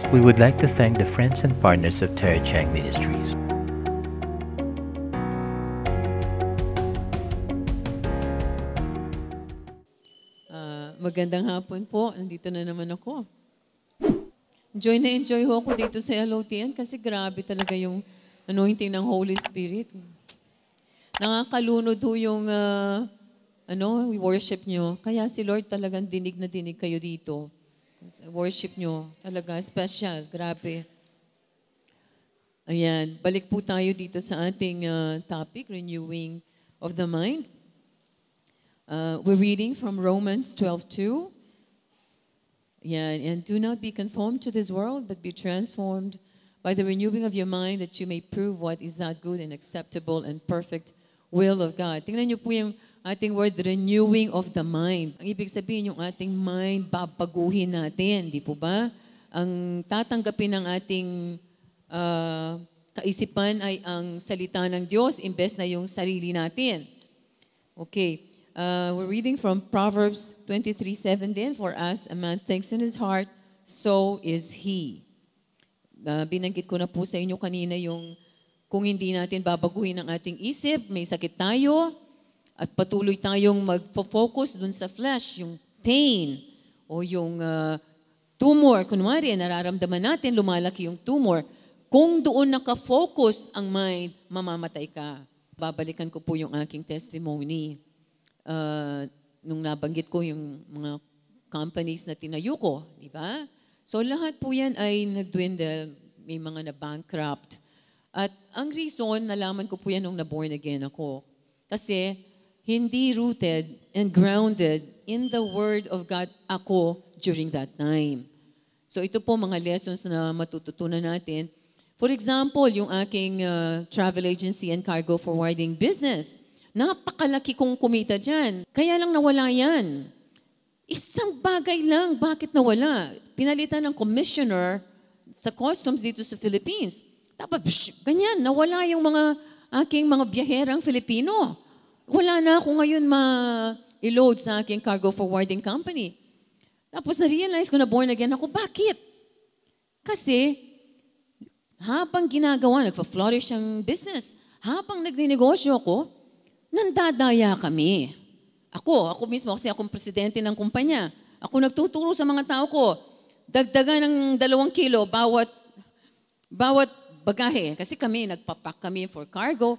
We would like to thank the friends and partners of Terry Chang Ministries. Magandang hapon po. Nandito na naman ako. Enjoy ho ako dito sa LOTN kasi grabe talaga yung anointing ng Holy Spirit. Nakakalunod ho yung worship nyo. Kaya si Lord talagang dinig na dinig kayo dito. Worship nyo talaga special. Grabe. Ayan. Balik po tayo dito sa ating topic, renewing of the mind. We're reading from Romans 12:2. Yeah, and do not be conformed to this world, but be transformed by the renewing of your mind, that you may prove what is that good and acceptable and perfect will of God. Tingnan niyo po yung ating word, renewing of the mind. Ang ibig sabihin, yung ating mind, babaguhin natin, di po ba? Ang tatanggapin ng ating kaisipan ay ang salita ng Diyos, imbes na yung sarili natin. Okay. We're reading from Proverbs 23:7 din. For as a man thinks in his heart, so is he. Binanggit ko na po sa inyo kanina yung kung hindi natin babaguhin ang ating isip, may sakit tayo, at patuloy tayong mag-focus dun sa flesh, yung pain o yung tumor. Kunwari, nararamdaman natin, lumalaki yung tumor. Kung doon nakafocus ang mind, mamamatay ka. Babalikan ko po yung aking testimony. Nung nabanggit ko yung mga companies na tinayo ko, di ba? So lahat po yan ay nag-dwindle, may mga na-bankrupt. At ang reason, nalaman ko po yan nung na-born again ako. Kasi hindi rooted and grounded in the Word of God ako during that time. So ito po mga lessons na matututunan natin. For example, yung aking travel agency and cargo forwarding business. Napakalaki kong kumita dyan. Kaya lang nawala yan. Isang bagay lang. Bakit nawala? Pinalitan ng commissioner sa customs dito sa Philippines. Tapos, ganyan, nawala yung mga aking mga biyaherang Filipino. Wala na ako ngayon ma-load sa aking cargo forwarding company. Tapos na-realize ko na born again ako. Bakit? Kasi, habang ginagawa, nagpa-flourish ang business, habang nagninegosyo ako, nandadaya kami. Ako mismo, kasi akong presidente ng kumpanya. Ako nagtuturo sa mga tao ko, dagdagan ng 2 kilo bawat bagahe. Kasi kami, nagpapak kami for cargo,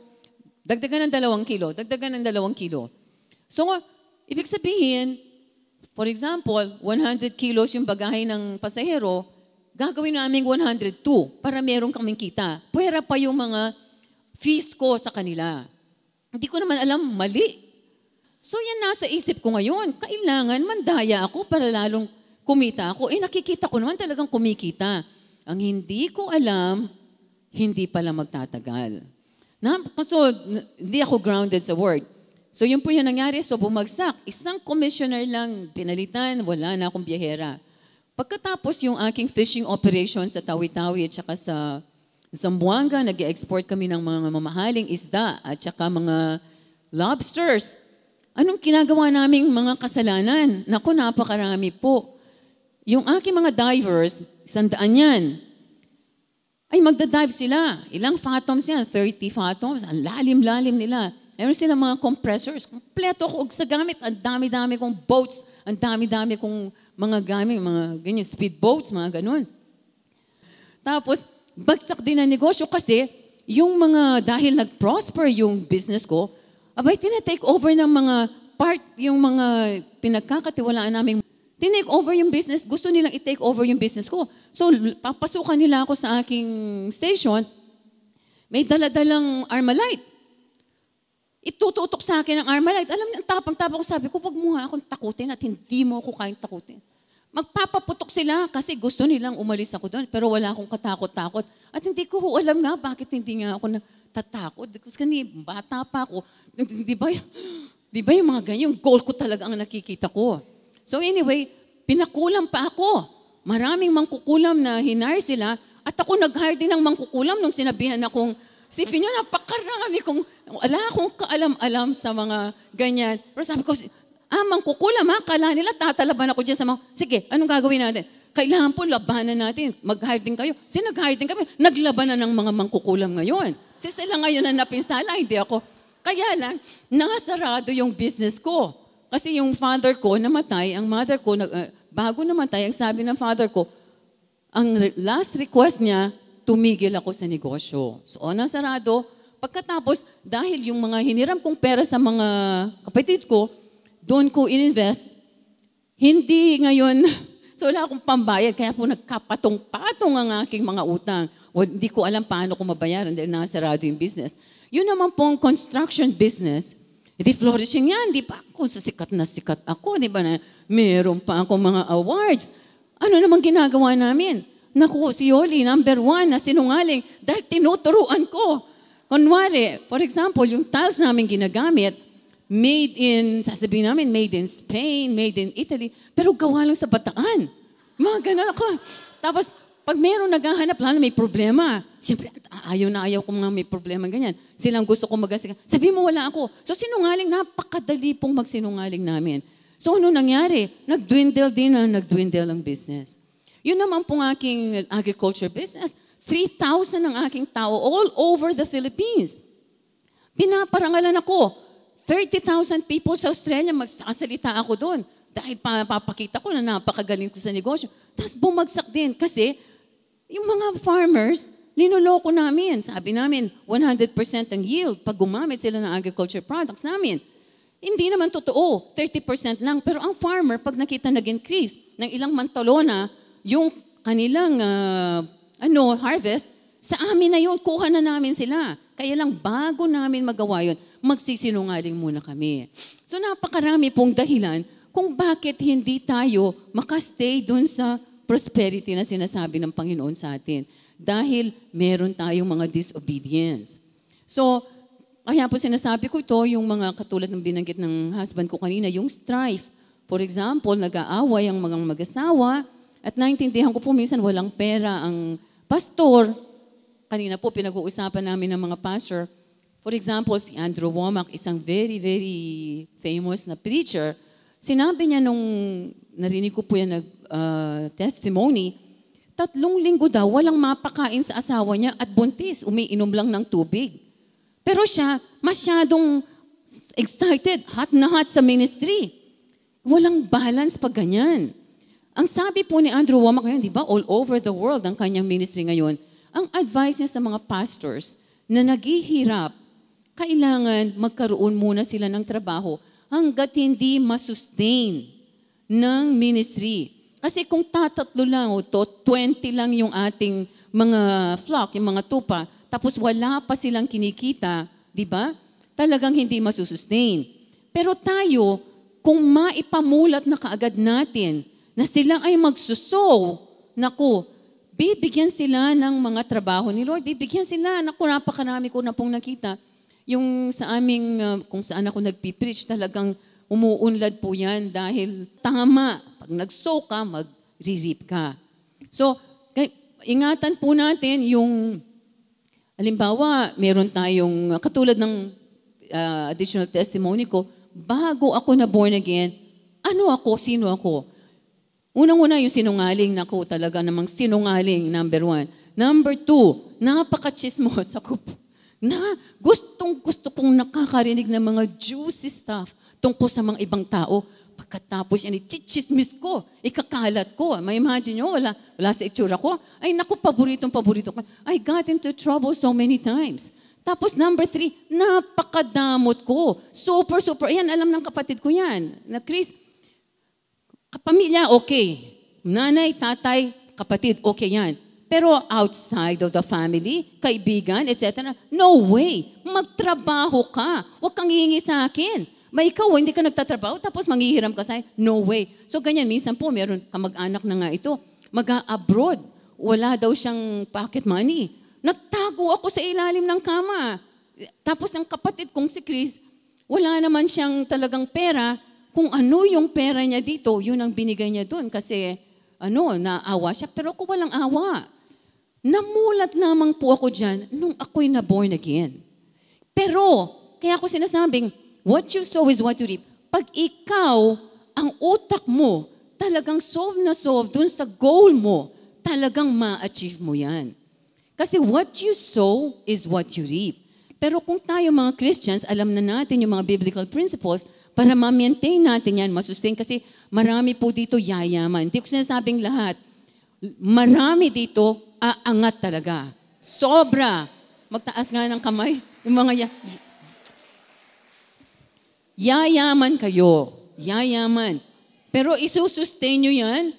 dagdagan ng 2 kilo, dagdagan ng 2 kilo. So, ibig sabihin, for example, 100 kilos yung bagahe ng pasahero, gagawin namin 102 para meron kaming kita. Pwera pa yung mga fees ko sa kanila. Hindi ko naman alam, mali. So yan nasa isip ko ngayon. Kailangan mandaya ako para lalong kumita ako. Nakikita ko naman talagang kumikita. Ang hindi ko alam, hindi pala magtatagal. So, hindi ako grounded sa word. So yun po yung nangyari. So bumagsak. Isang commissioner lang pinalitan, wala na akong biyahera. Pagkatapos yung aking fishing operation sa Tawi-Tawi at saka sa Zamboanga, nag-export kami ng mga mamahaling isda at saka mga lobsters. Anong ginagawa naming mga kasalanan? Naku, napakarami po. Yung aking mga divers, 100 yan. Ay, magda-dive sila. Ilang fathoms yan? 30 fathoms. Ang lalim-lalim nila. Meron silang mga compressors. Kompleto ko sa gamit. Ang dami-dami kong boats. Ang dami-dami kong mga gamit, mga ganyan, speedboats, mga ganun. Tapos, bagsak din ang negosyo kasi yung mga, dahil nag-prosper yung business ko, abay, tinatake over ng mga part, yung mga pinagkakatiwalaan namin, tinake over yung business, gusto nilang i-take over yung business ko. So, papasukan nila ako sa aking station, may daladalang Armalite. Itututok sa akin ang Armalite. Alam niyo, ang tapang-tapang ko, sabi ko, wag mo nga akong takutin at hindi mo ako kayang takutin. Magpapaputok sila kasi gusto nilang umalis ako doon, pero wala akong katakot-takot. At hindi ko alam nga bakit hindi nga ako natatakot. Kasi bata pa ako. Di ba yung mga ganyan, yung goal ko talaga ang nakikita ko. So anyway, pinakulam pa ako. Maraming mangkukulam na hinire sila at ako nag-hire din ng mangkukulam nung sinabihan akong, sipin nyo, napakarami kong, wala akong kaalam-alam sa mga ganyan. Pero sabi ko, mangkukulam ha, kala nila tatalaban ako dyan sa mga, sige, anong gagawin natin? kailangan po labanan natin. Mag-hire din kayo. Kasi nag-hire din kami. Naglabanan ng mga mangkukulam ngayon. Kasi sila ngayon na napinsala, hindi ako. Kaya lang, nasarado yung business ko. Kasi yung father ko namatay, ang mother ko, bago namatay, ang sabi ng father ko, ang last request niya, tumigil ako sa negosyo. So, nasarado. Pagkatapos, dahil yung mga hiniram kong pera sa mga kapatid ko, doon ko ininvest, hindi ngayon, so wala akong pambayad, kaya po nagkapatong-patong ang aking mga utang. Hindi ko alam paano ko mabayaran dahil nasarado yung business. Yun naman pong construction business, hindi flourishing yan, di ba? Kung sa sikat na sikat ako, di ba na meron pa ako mga awards. Ano naman ginagawa namin? Naku, si Yoli, number 1 na sinungaling dahil tinuturuan ko. Kunwari, for example, yung tiles namin ginagamit, made in, sasabihin namin, made in Spain, made in Italy, pero gawa lang sa Bataan. Mga ganun ako. Tapos, pag meron naghahanap, lalo may problema. Siyempre, ayaw ko mga may problema ganyan. Silang gusto ko mag-asika. Sabi mo, wala ako. So, sinungaling, napakadali pong magsinungaling namin. So, ano nangyari? Nag-dwindle ang business. Yun naman pong aking agriculture business. 3,000 ang aking tao all over the Philippines. Pinaparangalan ako. 30,000 people sa Australia, magsasalita ako doon. Dahil papakita ko na napakagaling ko sa negosyo. Tapos bumagsak din kasi yung mga farmers, linuloko namin. Sabi namin, 100% ang yield pag gumamit sila ng agriculture products namin. Hindi naman totoo, 30% lang. Pero ang farmer, pag nakita nag-increase ng ilang mantalona, yung kanilang harvest, sa amin na yun, kuha na namin sila. Kaya lang bago namin magawa yun, magsisinungaling muna kami. So napakarami pong dahilan kung bakit hindi tayo makastay dun sa prosperity na sinasabi ng Panginoon sa atin. Dahil meron tayong mga disobedience. So, kaya po sinasabi ko ito, yung mga katulad ng binanggit ng husband ko kanina, yung strife. For example, nag-aaway ang mga mag-asawa at naintindihan ko po minsan walang pera ang pastor. Kanina po pinag-uusapan namin ng mga pastor. For example, si Andrew Wommack, isang very, very famous na preacher. Sinabi niya nung narinig ko po yan na testimony, 3 linggo daw, walang mapakain sa asawa niya at buntis, umiinom lang ng tubig. Pero siya, masyadong excited, hot na hot sa ministry. Walang balance pag ganyan. Ang sabi po ni Andrew Wommack ngayon, di ba, all over the world ang kanyang ministry ngayon, ang advice niya sa mga pastors na naghihirap, kailangan magkaroon muna sila ng trabaho hanggat hindi masustain ng ministry. Kasi kung tatatlo lang o 20 lang yung ating mga flock, yung mga tupa, tapos wala pa silang kinikita, di ba? Talagang hindi masusustain. Pero tayo, kung maipamulat na kaagad natin na sila ay magsusow, naku, bibigyan sila ng mga trabaho ni Lord, bibigyan sila, naku, napakarami ko na pong nakita. Yung sa aming, kung saan ako nagpipreach, talagang umuunlad po yan dahil tama, pag nag-sow ka, mag-re-reap ka. So, ingatan po natin yung, halimbawa, meron tayong, katulad ng additional testimony ko, bago ako na born again, ano ako, sino ako? Unang-una yung sinungaling, naku, talaga namang sinungaling, number 1. Number 2, napaka-chismos ako po. Na gustong-gusto kong nakakarinig ng mga juicy stuff tungkol sa mga ibang tao. Pagkatapos yan, i-chismis ko, ikakalat ko. May imagine nyo, wala sa itsura ko. Ay, naku, paborito ko. I got into trouble so many times. Tapos number 3, napakadamot ko. Super. Yan, alam ng kapatid ko yan. Na Chris, kapamilya, okay. Nanay, tatay, kapatid, okay yan. Pero outside of the family, kaibigan, etc., no way. Magtrabaho ka. Huwag kang hihingi sa akin. May ikaw, hindi ka nagtatrabaho, tapos manghihiram ka sa akin. No way. So ganyan, minsan po, meron kamag-anak na nga ito. Mag-abroad. Wala daw siyang pocket money. Nagtago ako sa ilalim ng kama. Tapos ang kapatid kong si Chris, wala naman siyang talagang pera. Kung ano yung pera niya dito, yun ang binigay niya doon. Kasi, naawa siya. Pero ako walang awa. Namulat lamang po ako dyan nung ako'y na-born again. Pero, kaya ako sinasabing, what you sow is what you reap. Pag ikaw, ang utak mo, talagang solve na solve dun sa goal mo, talagang ma-achieve mo yan. Kasi what you sow is what you reap. Pero kung tayo mga Christians, alam na natin yung mga biblical principles para ma-maintain natin yan, masustain. Kasi marami po dito yayaman. Hindi ko sinasabing lahat. Marami dito aangat talaga. Sobra. Magtaas nga ng kamay. Yung mga yayaman kayo. Yayaman. Pero isusustain nyo yan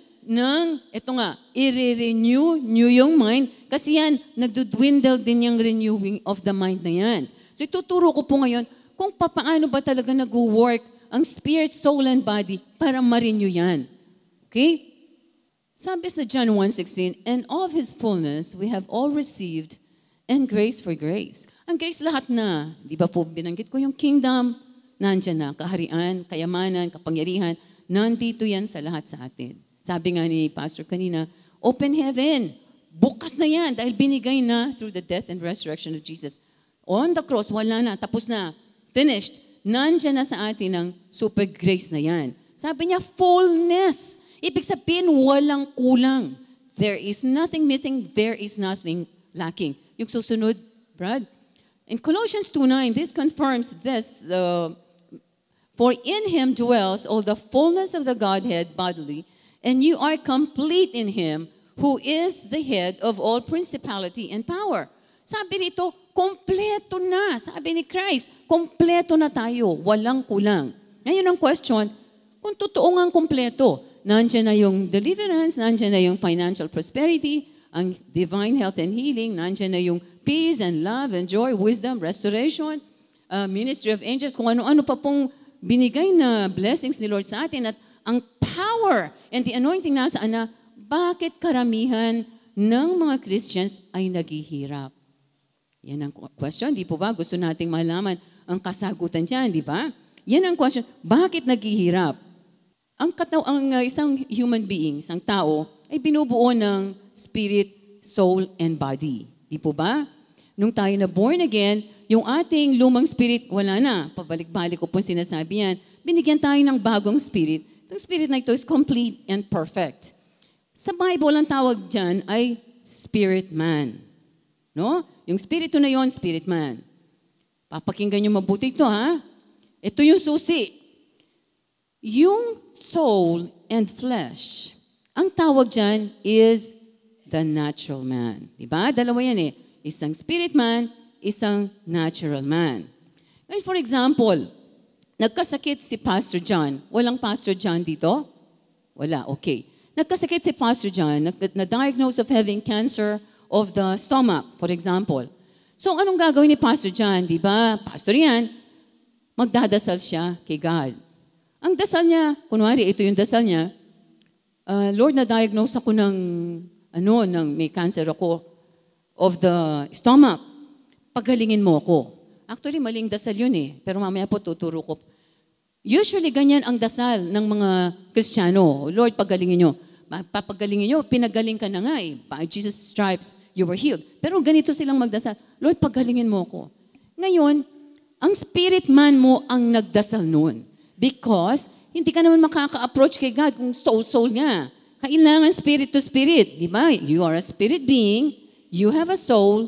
i-renew nyo yung mind. Kasi yan, nagdudwindle din yung renewing of the mind na yan. So ituturo ko po ngayon kung paano ba talaga nag-work ang spirit, soul, and body para ma-renew yan. Okay? Sabi sa John 1:16, and of His fullness we have all received, and grace for grace. Ang grace lahat na, di ba po binanggit ko yung kingdom, nandyan na, kaharian, kayamanan, kapangyarihan, nandito yan sa lahat sa atin. Sabi nga ni Pastor kanina, open heaven. Bukas na yan dahil binigay na through the death and resurrection of Jesus. On the cross, wala na, tapos na, finished. Nandyan na sa atin ang super grace na yan. Sabi niya, fullness. Ibig sabihin, walang kulang. There is nothing missing, there is nothing lacking. Yung susunod, Brad. In Colossians 2:9, this confirms this, for in Him dwells all the fullness of the Godhead bodily, and you are complete in Him, who is the head of all principality and power. Sabi rito, kompleto na. Sabi ni Christ, kompleto na tayo. Walang kulang. Ngayon ang question, kung totoo nga kompleto, nandiyan na yung deliverance, nandiyan na yung financial prosperity, ang divine health and healing, nandiyan na yung peace and love and joy, wisdom, restoration, ministry of angels, kung ano-ano pa pong binigay na blessings ni Lord sa atin at ang power and the anointing nasa ana, bakit karamihan ng mga Christians ay naghihirap? Yan ang question, di po ba? Gusto nating malaman ang kasagutan dyan, di ba? Yan ang question, bakit naghihirap? Ang isang human being, isang tao, ay binubuo ng spirit, soul, and body. Di po ba? Nung tayo na born again, yung ating lumang spirit, wala na. Pabalik-balik ko po sinasabi yan. Binigyan tayo ng bagong spirit. Yung spirit na ito is complete and perfect. Sa Bible, ang tawag dyan ay spirit man. No? Yung spirito na yon, spirit man. Papakinggan nyo mabuti ito, ha? Ito yung susi. Yung soul and flesh, ang tawag dyan is the natural man. Diba? Dalawa yan eh. Isang spirit man, isang natural man. And for example, nagkasakit si Pastor John. Walang Pastor John dito? Wala, okay. Nagkasakit si Pastor John, na-diagnose of having cancer of the stomach, for example. So anong gagawin ni Pastor John? Di ba? Pastor yan. Magdadasal siya kay God. Ang dasal niya, kunwari ito yung dasal niya, Lord, na-diagnose ako ng may cancer ako of the stomach. Pagalingin mo ako. Actually, maling dasal yun eh. Pero mamaya po tuturo ko. Usually, ganyan ang dasal ng mga Kristiyano. Lord, pagalingin nyo. Papagalingin nyo, pinagaling ka na nga eh. By Jesus' stripes, you were healed. Pero ganito silang magdasal. Lord, pagalingin mo ako. Ngayon, ang spirit man mo ang nagdasal noon. Because, hindi ka naman makaka-approach kay God kung soul nga. Kailangan spirit to spirit. Di ba? You are a spirit being, you have a soul,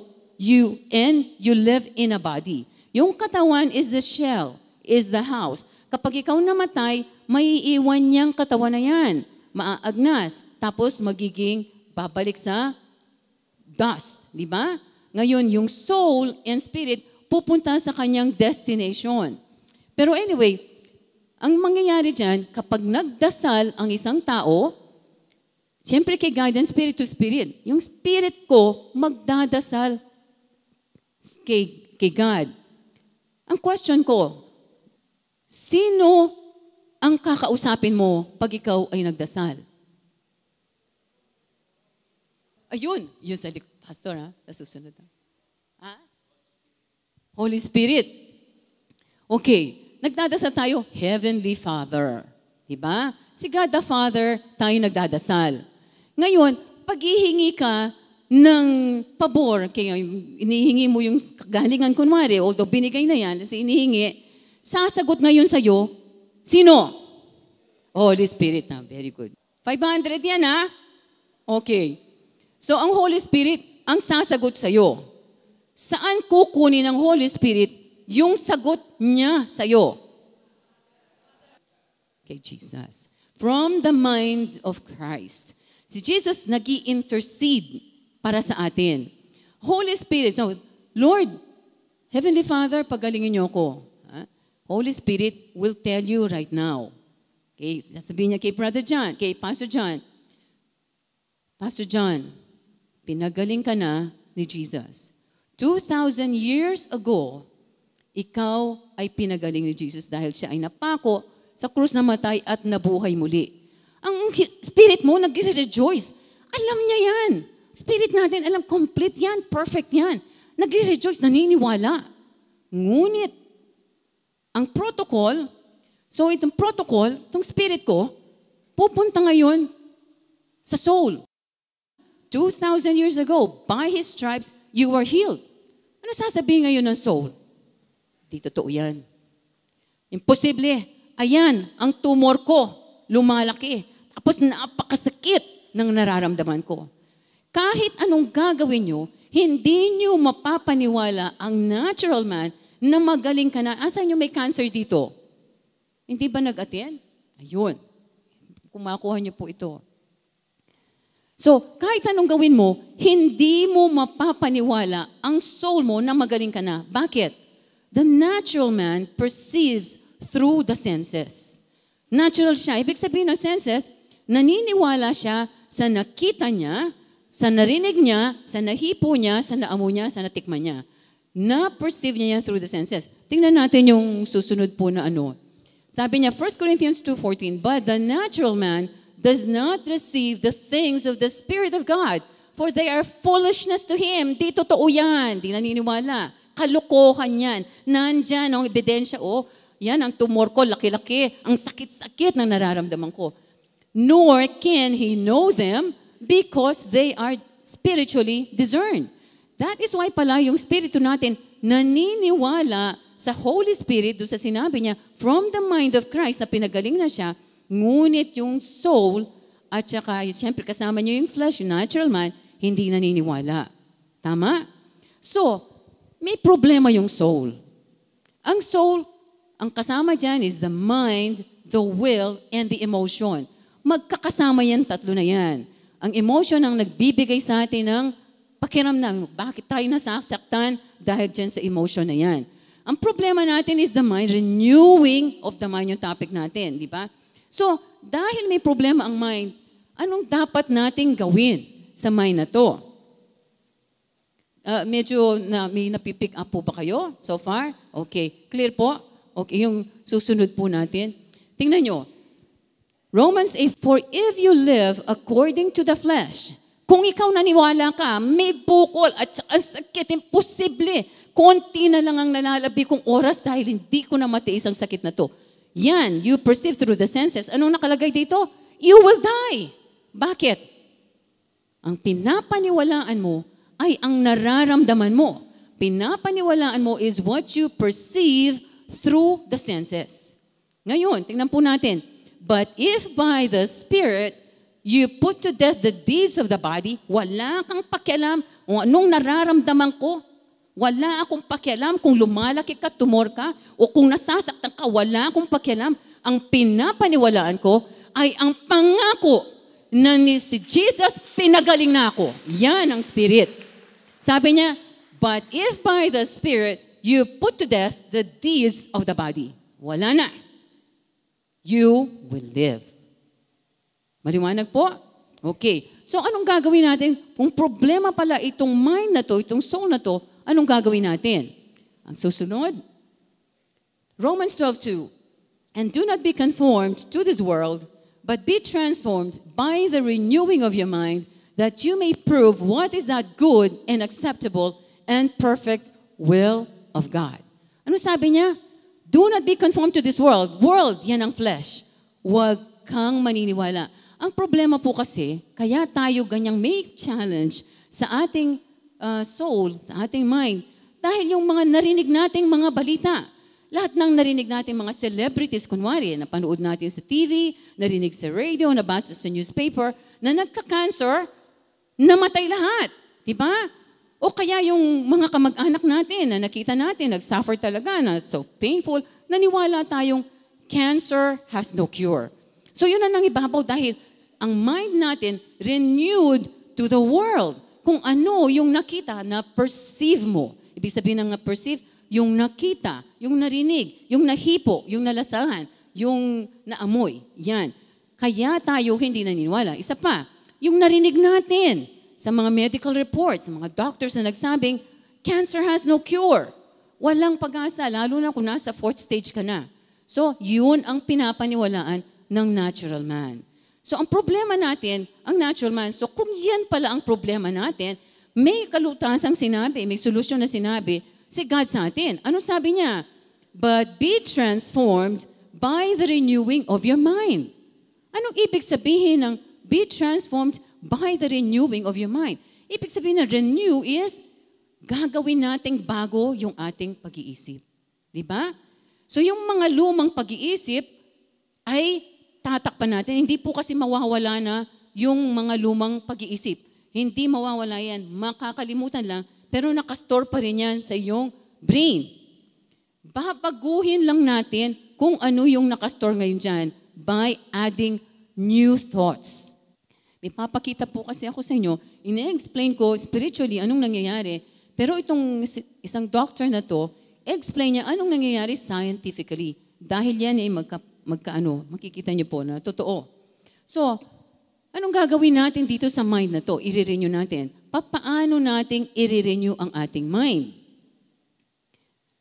and you live in a body. Yung katawan is the shell, is the house. Kapag ikaw namatay, may iiwan niyang katawan na yan. Maaagnas. Tapos magiging babalik sa dust. Di ba? Ngayon, yung soul and spirit pupunta sa kanyang destination. Pero anyway, ang mangyayari dyan, kapag nagdasal ang isang tao, siyempre kay guidance, spirit to spirit. Yung spirit ko, magdadasal kay God. Ang question ko, sino ang kakausapin mo pag ikaw ay nagdasal? Ayun, yun sa pastor ha, nasusunod ha? Holy Spirit. Okay, nagdadasal tayo, Heavenly Father. Diba? Si God the Father, tayo nagdadasal. Ngayon, pag ihingi ka ng pabor, kaya inihingi mo yung galingan kunwari, although binigay na yan, kasi inihingi, sasagot ngayon sa'yo, sino? Holy Spirit na, very good. 500 yan ha? Okay. So ang Holy Spirit, ang sasagot sa'yo. Saan kukunin ng Holy Spirit yung sagot niya sa'yo? Kay Jesus. From the mind of Christ. Si Jesus nag-i-intercede para sa atin. Holy Spirit. So, Lord, Heavenly Father, pagalingin niyo ako. Holy Spirit will tell you right now. Okay, sasabihin niya kay Brother John, kay Pastor John, pinagaling ka na ni Jesus. 2,000 years ago, ikaw ay pinagaling ni Jesus dahil siya ay napako sa krus na matay at nabuhay muli. Ang spirit mo nag-rejoice. Alam niya yan. Spirit natin, alam, complete yan, perfect yan. Nag-rejoice, naniniwala. Ngunit, ang protocol, so itong protocol, itong spirit ko, pupunta ngayon sa soul. 2,000 years ago, by His stripes, you were healed. Ano sasabihin ngayon ng soul? Di totoo yan. Imposible. Ayan, ang tumor ko, lumalaki. Tapos napakasakit ng nararamdaman ko. Kahit anong gagawin nyo, hindi nyo mapapaniwala ang natural man na magaling ka na. Asan nyo may cancer dito? Hindi ba nag-attend? Ayun. Kumakuha nyo po ito. So, kahit anong gawin mo, hindi mo mapapaniwala ang soul mo na magaling ka na. Bakit? The natural man perceives through the senses. Natural siya. Ibig sabihin ng senses, naniniwala siya sa nakita niya, sa narinig niya, sa nahipo niya, sa naamoy niya, sa natikman niya. Na-perceive niya yan through the senses. Tingnan natin yung susunod po na ano. Sabi niya, 1 Corinthians 2:14, but the natural man does not receive the things of the Spirit of God, for they are foolishness to him. Di totoo yan. Di naniniwala. Kalokohan yan. Nandyan ang ebidensya. Oh, yan ang tumor ko, laki-laki. Ang sakit-sakit na nararamdaman ko. Nor can he know them because they are spiritually discerned. That is why pala yung spirito natin naniniwala sa Holy Spirit, doon sa sinabi niya, from the mind of Christ na pinagaling na siya, ngunit yung soul, at saka, siyempre kasama niyo yung flesh, yung natural man, hindi naniniwala. Tama? So, may problema yung soul. Ang soul, ang kasama dyan is the mind, the will, and the emotion. Magkakasama yan, tatlo na yan. Ang emotion ang nagbibigay sa atin ng pakiramdam. Bakit tayo nasasaktan? Dahil dyan sa emotion na yan. Ang problema natin is the mind, renewing of the mind yung topic natin, di ba? So, dahil may problema ang mind, anong dapat nating gawin sa mind na to? Medyo may napipick up po ba kayo so far? Okay. Clear po? Okay, yung susunod po natin. Tingnan nyo. Romans 8, for if you live according to the flesh, kung ikaw naniwala ka, may bukol at sakit, imposible. Konti na lang ang nalalabi kong oras dahil hindi ko na matiis ang sakit na to. Yan, you perceive through the senses. Anong nakalagay dito? You will die. Bakit? Ang pinapaniwalaan mo ay ang nararamdaman mo. Pinapaniwalaan mo is what you perceive through the senses. Ngayon, tingnan po natin. But if by the Spirit, you put to death the deeds of the body, wala kang pakialam kung anong nararamdaman ko. Wala akong pakialam kung lumalaki ka, tumor ka, o kung nasasaktan ka, wala akong pakialam. Ang pinapaniwalaan ko ay ang pangako na ni si Jesus, pinagaling na ako. Yan ang Spirit. Sabi niya, but if by the Spirit, you put to death the deeds of the body. Wala na. You will live. Maliwanag po? Okay. So anong gagawin natin? Kung problema pala itong mind na to, itong soul na to, anong gagawin natin? Ang susunod, Romans 12:2, and do not be conformed to this world, but be transformed by the renewing of your mind, that you may prove what is that good and acceptable and perfect will of God. Ano sabi niya? Do not be conformed to this world. World, yan ang flesh. Huwag kang maniniwala. Ang problema po kasi, kaya tayo ganyang may challenge sa ating soul, sa ating mind, dahil yung mga narinig nating mga balita, Lahat ng narinig natin mga celebrities, kunwari, napanood natin sa TV, narinig sa radio, nabasa sa newspaper, na nagka-cancer, namatay lahat. Diba? O kaya yung mga kamag-anak natin na nakita natin, nag-suffer talaga na so painful, naniwala tayong cancer has no cure. So yun ang nangibabaw dahil ang mind natin renewed to the world. Kung ano yung nakita na perceive mo. Ibig sabihin ng na-perceive, yung nakita, yung narinig, yung nahipo, yung nalasahan, yung naamoy. Yan. Kaya tayo hindi naniniwala. Isa pa, yung narinig natin sa mga medical reports, mga doctors na nagsabing, cancer has no cure. Walang pag-asa, lalo na kung nasa 4th stage ka na. So, yun ang pinapaniwalaan ng natural man. So, ang problema natin, ang natural man, so kung yan pala ang problema natin, may kalutasang sinabi, may solusyon na sinabi, si God sa atin. Ano sabi niya? But be transformed by the renewing of your mind. Anong ibig sabihin ng be transformed by the renewing of your mind? Ibig sabihin na renew is gagawin nating bago yung ating pag-iisip. Diba? So yung mga lumang pag-iisip ay tatakpan natin. Hindi po kasi mawawala na yung mga lumang pag-iisip. Hindi mawawala yan. Makakalimutan lang. Pero nakastore pa rin yan sa iyong brain. Babaguhin lang natin kung ano yung nakastore ngayon dyan by adding new thoughts. May papakita po kasi ako sa inyo, ine-explain ko spiritually anong nangyayari, pero itong isang doctor na to, explain niya anong nangyayari scientifically. Dahil yan ay makikita niyo po na totoo. So, anong gagawin natin dito sa mind na to? I-renew natin. Paano nating i-renew ang ating mind?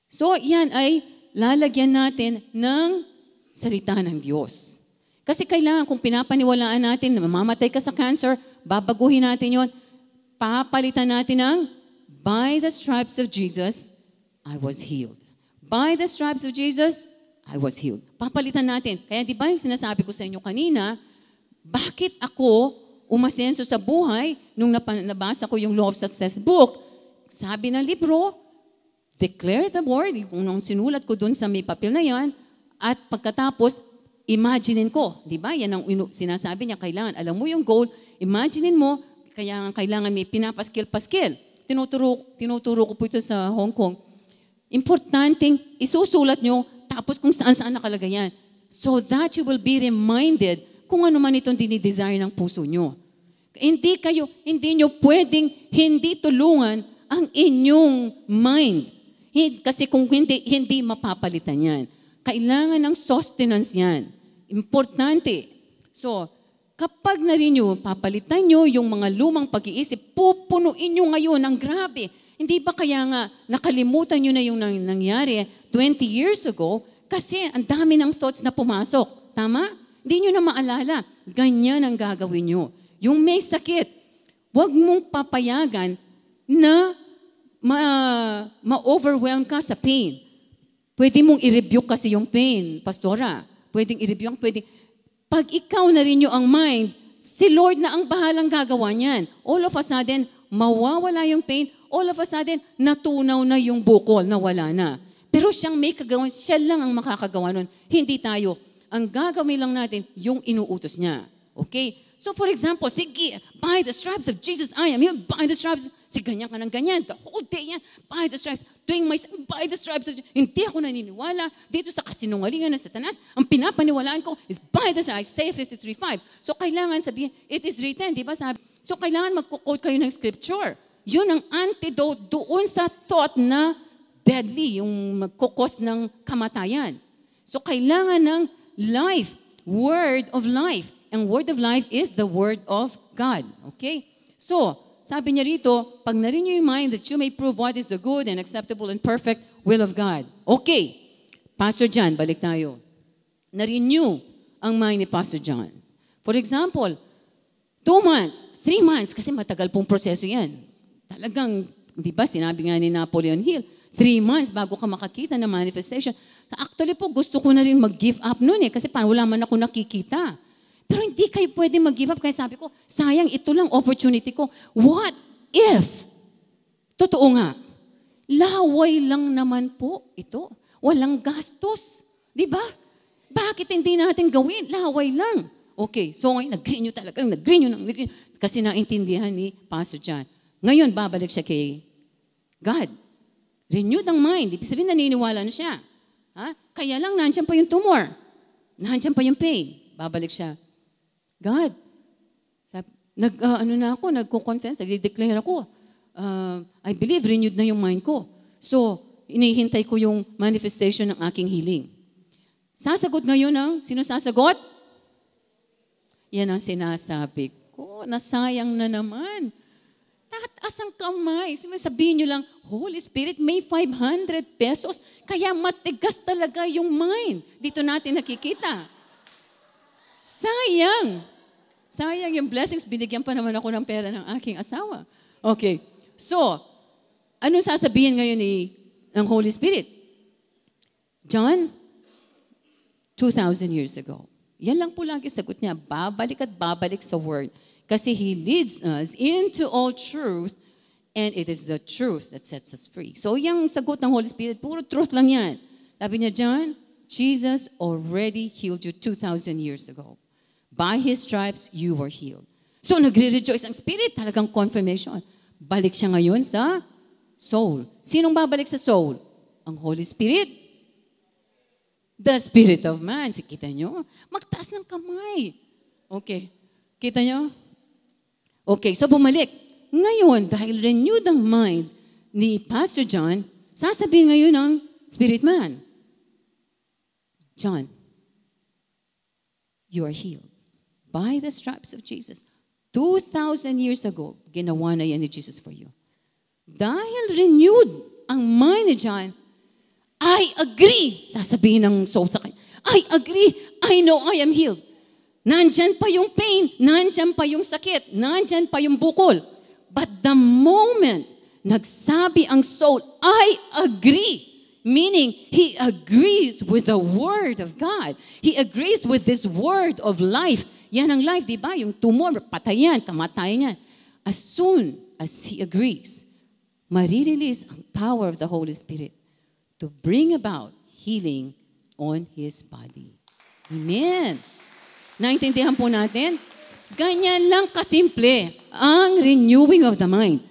So, yan ay lalagyan natin ng salita ng Diyos. Kasi kailangan, kung pinapaniwalaan natin na mamamatay ka sa cancer, babaguhin natin yon, papalitan natin ng, by the stripes of Jesus, I was healed. By the stripes of Jesus, I was healed. Papalitan natin. Kaya di ba yung sinasabi ko sa inyo kanina, bakit ako umasenso sa buhay nung nabasa ko yung Law of Success book? Sabi ng libro, declare the word, yung sinulat ko dun sa may papel na yan, at pagkatapos, imaginein ko. Di ba? Yan ang sinasabi niya, kailangan. Alam mo yung goal, imaginein mo, kaya kailangan may pinapaskil-paskil. Tinuturo ko po ito sa Hong Kong. Importanteng isusulat nyo, tapos kung saan-saan nakalagay yan. So that you will be reminded kung ano man itong dinidesire ng puso nyo. Hindi nyo pwedeng hindi tulungan ang inyong mind. Kasi kung hindi mapapalitan yan. Kailangan ng sustenance yan. Importante. So, kapag na-renew, papalitan nyo yung mga lumang pag-iisip, pupunuin nyo ngayon ng grabe. Hindi ba kaya nga nakalimutan nyo na yung nangyari 20 years ago kasi ang dami ng thoughts na pumasok. Tama? Hindi nyo na maalala. Ganyan ang gagawin nyo. Yung may sakit, huwag mong papayagan na ma-overwhelm ka sa pain. Pwede mong i-rebuke kasi yung pain, pastora. Pwedeng i-rebuke, pag ikaw na rin ang mind, si Lord na ang bahalang gagawa niyan. All of a sudden, mawawala yung pain. All of a sudden, natunaw na yung bukol, nawala na. Pero siyang may kagawan, siya lang ang makakagawa nun. Hindi tayo. Ang gagawin lang natin, yung inuutos niya. Okay? So for example, sige, by the stripes of Jesus, I am healed. By the stripes, ganyan ka ng ganyan. The whole day yan, by the stripes. Tuwing may by the stripes of Jesus. Hindi ako naniniwala dito sa kasinungalingan ng Satanas. Ang pinapaniwalaan ko is by the stripes. Isaiah 53:5. So kailangan sabihin, it is written, di ba sabi? So kailangan magkukode kayo ng scripture. Yun ang antidote doon sa thought na deadly, yung magkukos ng kamatayan. So kailangan ng life, word of life. And word of life is the word of God. Okay? So, sabi niya rito, pag na-renew yung mind that you may prove what is the good and acceptable and perfect will of God. Okay. Pastor John, balik tayo. Na-renew ang mind ni Pastor John. For example, 2 months, 3 months, kasi matagal pong proseso yan. Talagang, di ba, sinabi nga ni Napoleon Hill, 3 months bago ka makakita ng manifestation. Actually po, gusto ko na rin mag-give up noon kasi parang wala man ako nakikita. Pero hindi kayo pwede mag-give up. Kaya sabi ko, sayang, ito lang opportunity ko. What if? Totoo nga. Laway lang naman po ito. walang gastos. Di ba? Bakit hindi natin gawin? Laway lang. Okay, so ngayon, nag-renew talaga. Nag-renew. Kasi naintindihan ni Pastor John. Ngayon, babalik siya kay God. Renewed ang mind. Ibig sabihin, naniniwala na siya. Ha? Kaya lang, nandiyan pa yung tumor. Nandiyan pa yung pain. Babalik siya. God, nagko-confess, nag-declare ako. I believe renewed na yung mind ko. So, inihintay ko yung manifestation ng aking healing. Sasagot ngayon ang, sino sasagot? Yan ang sinasabi ko. Nasayang na naman. Tataas ang kamay. Sabihin nyo lang, Holy Spirit, may 500 pesos. Kaya matigas talaga yung mind. Dito natin nakikita. Sayang. Sayang yung blessings. Binigyan pa naman ako ng pera ng aking asawa. Okay. So, ano sasabihin ngayon ng Holy Spirit? John, 2,000 years ago. Yan lang po lagi sagot niya. Babalik at babalik sa Word. Kasi He leads us into all truth and it is the truth that sets us free. So, yung sagot ng Holy Spirit, puro truth lang yan. Sabi niya, John, Jesus already healed you 2,000 years ago. By His stripes, you were healed. So, nagre-rejoice ang Spirit. Talagang confirmation. Balik siya ngayon sa soul. Sinong babalik sa soul? Ang Holy Spirit. The Spirit of man. Kita nyo? Magtaas ng kamay. Okay. Kita nyo? Okay, so bumalik. Ngayon, dahil renewed ang mind ni Pastor John, sasabihin ngayon ng Spirit man, John, you are healed by the stripes of Jesus. 2,000 years ago, ginawa na yan ni Jesus for you. Dahil renewed ang mind ni John, I agree. Sasabihin ng soul sa kanya, I agree. I know I am healed. Nandyan pa yung pain, nandyan pa yung sakit, nandyan pa yung bukol. But the moment nagsabi ang soul, I agree. Meaning, he agrees with the word of God. He agrees with this word of life. Yan ang life, di ba? Yung tumor, patayan, kamatayan yan. As soon as he agrees, marirelease ang power of the Holy Spirit to bring about healing on his body. Amen. Naintindihan po natin? Ganyan lang kasimple ang renewing of the mind.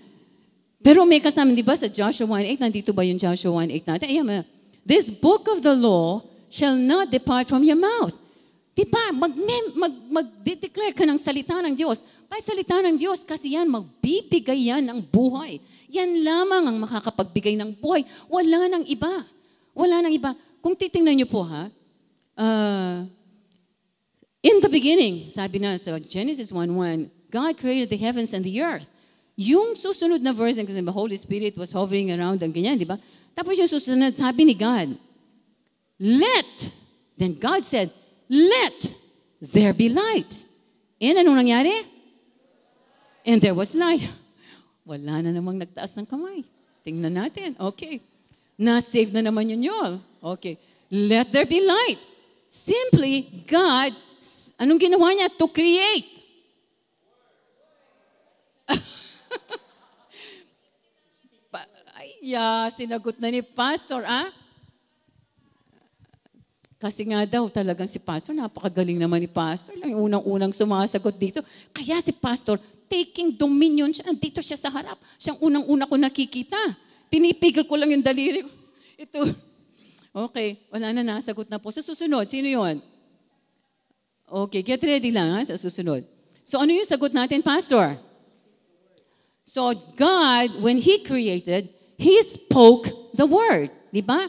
Pero may kasama, di ba, sa Joshua 1:8, nandito ba yung Joshua 1:8 natin? Ayan, this book of the law shall not depart from your mouth. Di ba, mag-declare ka ng salita ng Diyos. By salita ng Diyos, kasi yan, magbibigay yan ng buhay. Yan lamang ang makakapagbigay ng buhay. Wala nang iba. Wala nang iba. Kung titingnan niyo po, in the beginning, sabi na sa Genesis 1:1, God created the heavens and the earth. Yung susunod na verse, kasi the Holy Spirit was hovering around ang ganyan, di ba? Tapos yung susunod, sabi ni God, then God said, let there be light. And anong nangyari? And there was light. Wala na namang nagtaas ng kamay. Tingnan natin. Okay. Na-save na naman yun yun. Okay. Let there be light. Simply, God, anong ginawa niya? To create. Sinagot na ni Pastor, Kasi nga daw talagang si Pastor, napakagaling naman ni Pastor. Lang yung unang-unang sumasagot dito. Kaya si Pastor, taking dominion siya. Nandito siya sa harap. Siyang unang-una ko nakikita. Pinipigil ko lang yung daliri. Ito. Okay, wala na, nasagot na po. Sa susunod, sino yon? Okay, get ready lang sa susunod. So ano yung sagot natin, Pastor? So God, when He created, He spoke the word. Di ba?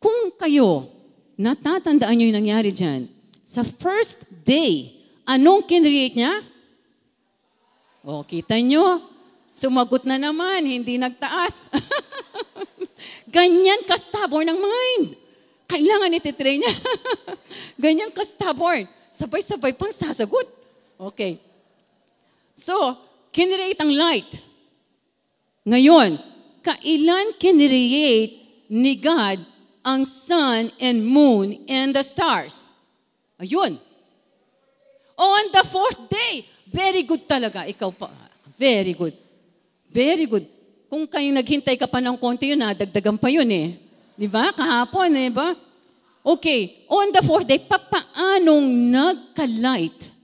Kung kayo, natatandaan nyo yung nangyari dyan, sa first day, anong kinreate niya? O, kita nyo, sumagot na naman, hindi nagtaas. Ganyan ka-stubborn ng mind. Kailangan ititrain niya. Ganyan ka-stubborn. Sabay-sabay pang sasagot. Okay. So, kinreate ang light. Ngayon, kailan kinreate ni God ang sun and moon and the stars? Ayun. On the fourth day. Very good talaga. Ikaw pa. Very good. Very good. Kung kayo naghintay ka pa ng konti yun, dagdagan pa yun eh. Di ba? Kahapon, di ba? Okay, on the fourth day, papaanong nagka-light?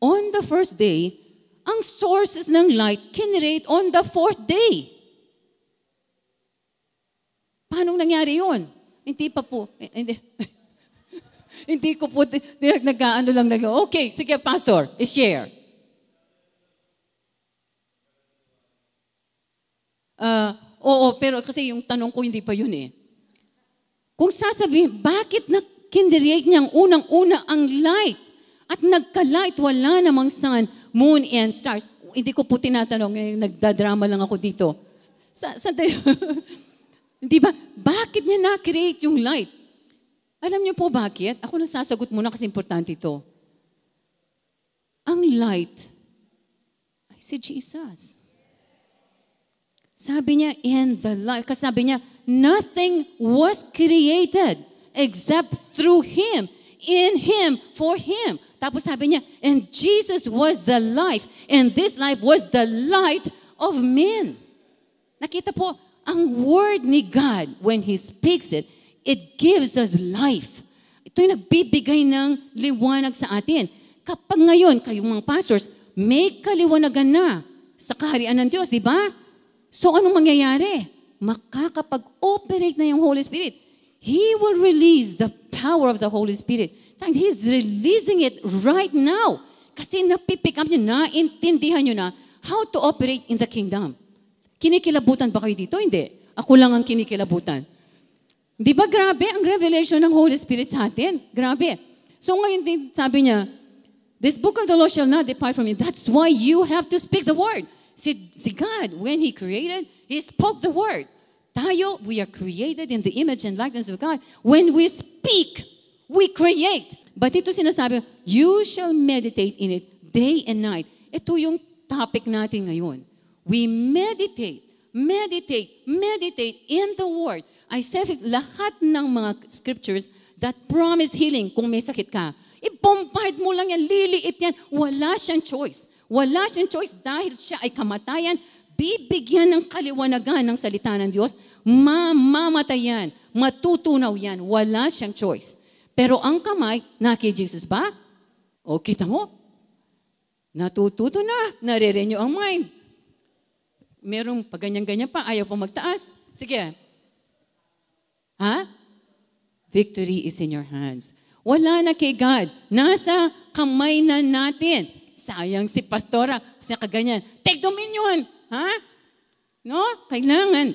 On the first day, ang sources ng light kinreate on the fourth day. Paano nangyari yun? Hindi pa po, hindi. Hindi ko po, nag-ano lang. Okay, sige, Pastor, i-share. Oo, pero kasi yung tanong ko hindi pa yun eh. Kung sasabihin, bakit kinreate niyang unang-una ang light? At nagka-light, wala namang sun, moon, and stars. Hindi ko po tinatanong, nagdadrama lang ako dito. Di ba? Bakit niya na-create yung light? Alam niyo po bakit? Ako nasasagot muna kasi importante ito. Ang light ay si Jesus. Sabi niya, in the light. Kasi sabi niya, nothing was created except through Him, in Him, for Him. Tapos sabi niya, and Jesus was the life, and this life was the light of men. Nakita po, ang word ni God, when He speaks it, it gives us life. Ito yung nagbibigay ng liwanag sa atin. Kapag ngayon, kayong mga pastors, may kaliwanagan na sa kaharian ng Diyos, di ba? So anong mangyayari? Makakapag-operate na yung Holy Spirit. He will release the power of the Holy Spirit. And He's releasing it right now. Kasi napipick up nyo, naintindihan nyo na how to operate in the kingdom. Kinikilabutan ba kayo dito? Hindi. Ako lang ang kinikilabutan. Di ba grabe ang revelation ng Holy Spirit sa atin? Grabe. So ngayon sabi niya, this book of the law shall not depart from you. That's why you have to speak the word. Si God, when He created, He spoke the word. Tayo, we are created in the image and likeness of God. When we speak, we create. But ito sinasabi, you shall meditate in it day and night. Ito yung topic natin ngayon. We meditate in the word. I said, lahat ng mga scriptures that promise healing kung may sakit ka, i-bombard mo lang yan, liliit yan. Wala siyang choice. Wala siyang choice dahil siya ay kamatayan, bibigyan ng kaliwanagan ng salita ng Diyos, mamamatay yan, matutunaw yan. Wala siyang choice. Pero ang kamay, na kay Jesus ba? O kita mo, natututo na, nare-renew ang mind. Merong paganyan-ganyan pa, ayaw pa magtaas. Sige. Ha? Victory is in your hands. Wala na kay God. Nasa kamay na natin. Sayang si pastora, siya kaganyan. Take dominion. Ha? No? Kailangan.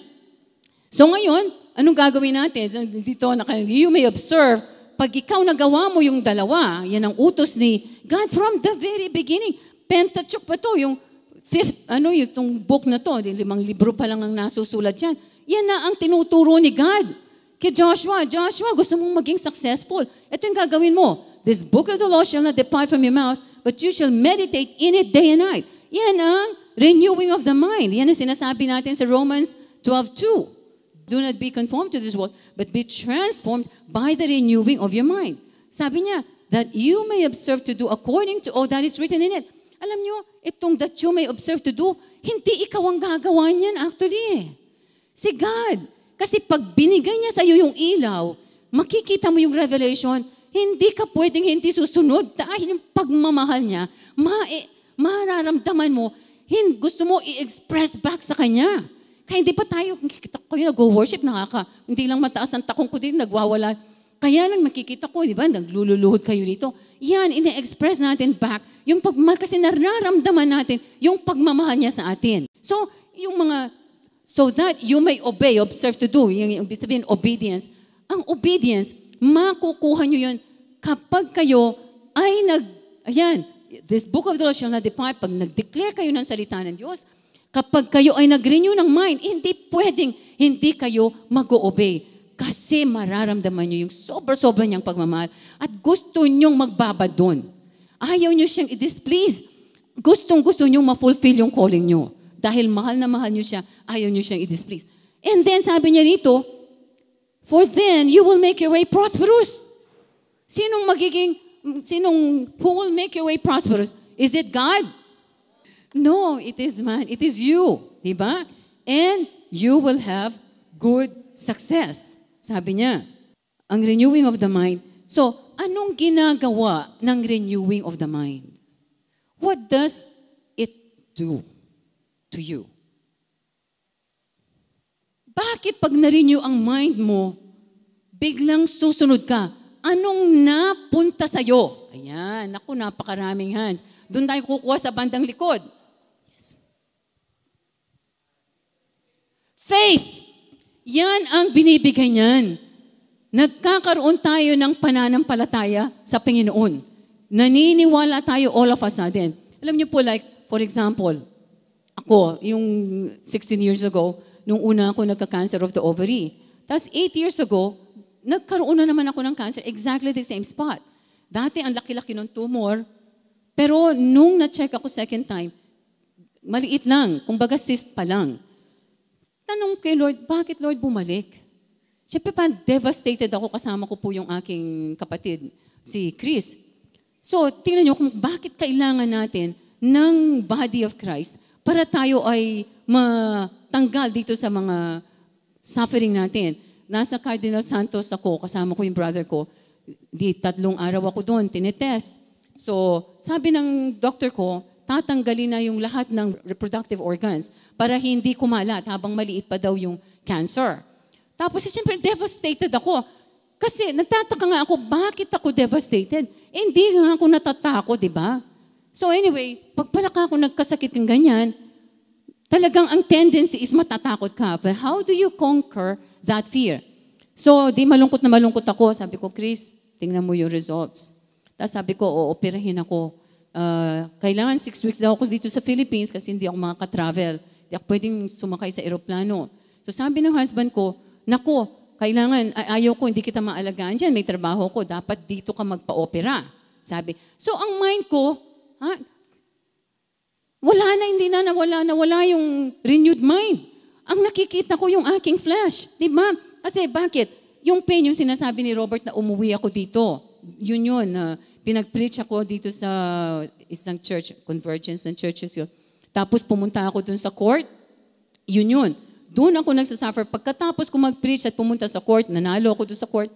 So ngayon, anong gagawin natin? So, dito, you may observe, pag ikaw nagawa mo yung dalawa, yan ang utos ni God from the very beginning. Pentateuch pa to, yung fifth, yung book na to, 5 libro pa lang ang nasusulat dyan. Yan na ang tinuturo ni God. Kay Joshua, gusto mong maging successful. Ito yung gagawin mo. This book of the law shall not depart from your mouth, but you shall meditate in it day and night. Yan ang renewing of the mind. Yan ang sinasabi natin sa Romans 12:2. Do not be conformed to this world, but be transformed by the renewing of your mind. Sabi niya, that you may observe to do according to all that is written in it. Alam niyo, itong that you may observe to do, hindi ikaw ang gagawa niyan actually. Si God. Kasi pag binigay niya sa iyo yung ilaw, makikita mo yung revelation, hindi ka pwedeng hindi susunod dahil yung pagmamahal niya, mararamdaman mo, gusto mo i-express back sa Kanya. Kaya hindi pa tayo, nakikita ko yung nag-worship, hindi lang mataas ang takong ko din, nagwawala. Kaya lang nakikita ko, di ba, naglululuhod kayo dito. Yan, ine-express natin back, yung pagmamahal, kasi nararamdaman natin yung pagmamahal niya sa atin. So, yung mga, so that you may obey, observe to do, yung sabihin, obedience. Ang obedience, makukuha nyo yun kapag kayo ay this book of the law shall not depart, pag nag-declare kayo ng salita ng Diyos, kapag kayo ay nag-renew ng mind, hindi pwedeng hindi kayo mag-obey. Kasi mararamdaman nyo yung sobra-sobra niyang pagmamahal at gusto nyong magbaba doon. Ayaw nyo siyang i-displease. Gustong-gusto nyong ma-fulfill yung calling nyo. Dahil mahal na mahal nyo siya, ayaw nyo siyang i-displease. And then sabi niya rito, for then you will make your way prosperous. Who will make your way prosperous? Is it God? No, it is man. It is you. Diba? And you will have good success. Sabi niya, ang renewing of the mind. So, anong ginagawa ng renewing of the mind? What does it do to you? Bakit pag na-renew ang mind mo, biglang susunod ka? Anong napunta sa'yo? Ayan, naku, napakaraming hands. Doon tayo kukuha sa bandang likod. Yes. Faith. Yan ang binibigay niyan. Nagkakaroon tayo ng pananampalataya sa Panginoon. Naniniwala tayo all of a sudden. Alam niyo po, like, for example, ako, yung 16 years ago, nung una ako nagka-cancer of the ovary. Tapos 8 years ago, nagkaroon na naman ako ng cancer, exactly the same spot. Dati, ang laki-laki ng tumor, pero nung na-check ako second time, maliit lang, kumbaga cyst pa lang. Tanong kay Lord, bakit Lord bumalik? Siyempre pa, devastated ako, kasama ko po yung aking kapatid, si Chris. So, tingnan niyo kung bakit kailangan natin ng body of Christ para tayo ay matanggal dito sa mga suffering natin. Nasa Cardinal Santos ako, kasama ko yung brother ko. 3 araw ako doon, tinetest. So, sabi ng doctor ko, tatanggalin na yung lahat ng reproductive organs para hindi kumalat habang maliit pa daw yung cancer. Tapos, siyempre, devastated ako. Kasi, nagtataka nga ako, bakit ako devastated? Hindi nga ako natatakot, di ba? So anyway, pag pala ako nagkasakit ng ganyan, talagang ang tendency is matatakot ka. But how do you conquer that fear? So, di malungkot na malungkot ako. Sabi ko, Chris, tingnan mo yung results. Tapos sabi ko, operahin ako. Kailangan 6 weeks daw ako dito sa Philippines kasi hindi ako makaka-travel. Hindi ako pwedeng sumakay sa eroplano. So sabi ng husband ko, nako, kailangan, ayaw ko, hindi kita maalagaan dyan. May trabaho ko, dapat dito ka magpa-opera. Sabi. So ang mind ko, wala yung renewed mind. Ang nakikita ko yung aking flesh. Di ba? Kasi bakit? Yung pain, yung sinasabi ni Robert na umuwi ako dito. Yun. Pinag-preach ako dito sa isang church, convergence ng churches yun. Tapos pumunta ako dun sa court. Yun. Doon ako nagsasuffer. Pagkatapos ko mag-preach at pumunta sa court, nanalo ako dun sa court.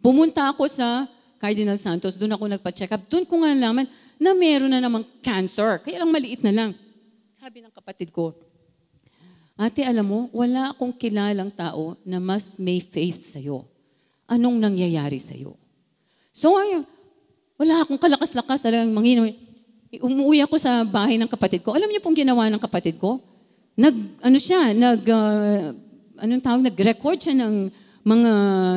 Pumunta ako sa Cardinal Santos. Doon ako nagpa-check up. Doon ko nga nalaman na meron na namang cancer. Kaya lang maliit na lang. Sabi ng kapatid ko, ate, alam mo, wala akong kilalang tao na mas may faith sa'yo. Anong nangyayari sa'yo? So, wala akong kalakas-lakas talagang manginom. Umuwi ako sa bahay ng kapatid ko. Alam niyo pong ginawa ng kapatid ko? Nag-record siya ng mga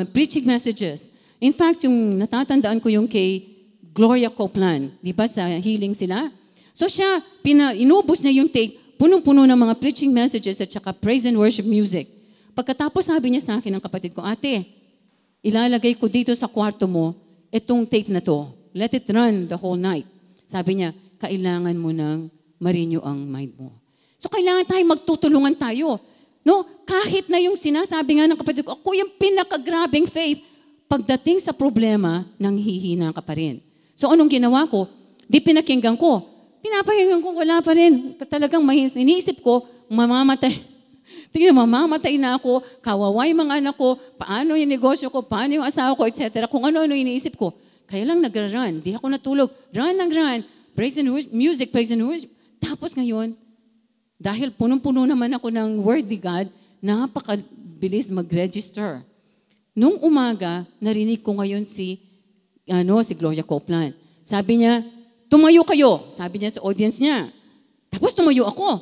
preaching messages. In fact, yung natatandaan ko yung kay Gloria Copeland, di ba sa healing sila? So siya, inubos niya yung tape, punong-puno ng mga preaching messages at saka praise and worship music. Pagkatapos sabi niya sa akin ng kapatid ko, ate, ilalagay ko dito sa kwarto mo itong tape na to. Let it run the whole night. Sabi niya, kailangan mo nang ma-renew ang mind mo. So kailangan tayo magtutulungan tayo. No? Kahit na yung sinasabi nga ng kapatid ko, ako yung pinakagrabing faith, pagdating sa problema, nanghihina ka pa rin. So anong ginawa ko? Di pinakinggan ko. Pinapahinggan ko, wala pa rin. Talagang iniisip ko, mamamatay. Tingnan, mamamatay na ako, kawawa yung mga anak ko, paano yung negosyo ko, paano yung asawa ko, etc. Kung ano-ano iniisip ko. Kaya lang nagra-run. Di ako natulog. Run. Praise and worship, music, praise and worship. Tapos ngayon, dahil punong-puno naman ako ng word ni God, napakabilis mag-register. Nung umaga, narinig ko ngayon si Gloria Copeland. Sabi niya, tumayo kayo. Sabi niya sa audience niya. Tapos tumayo ako.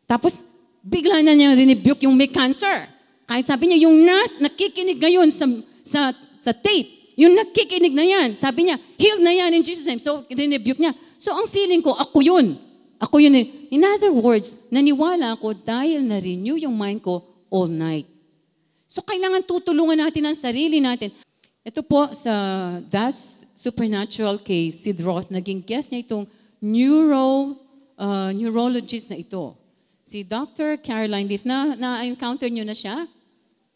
Tapos bigla na niya rebuke yung may cancer. Kahit sabi niya, yung nakikinig ngayon sa tape, yung nakikinig na yan. Sabi niya, healed na yan in Jesus' name. So, rebuke niya. So, ang feeling ko, ako yun. In other words, naniwala ako dahil na-renew yung mind ko all night. So, kailangan tutulungan natin ang sarili natin. Ito po sa Das Supernatural kay Sid Roth, naging guest niya itong neurologist na ito. Si Dr. Caroline Leaf, na-encounter niyo na siya?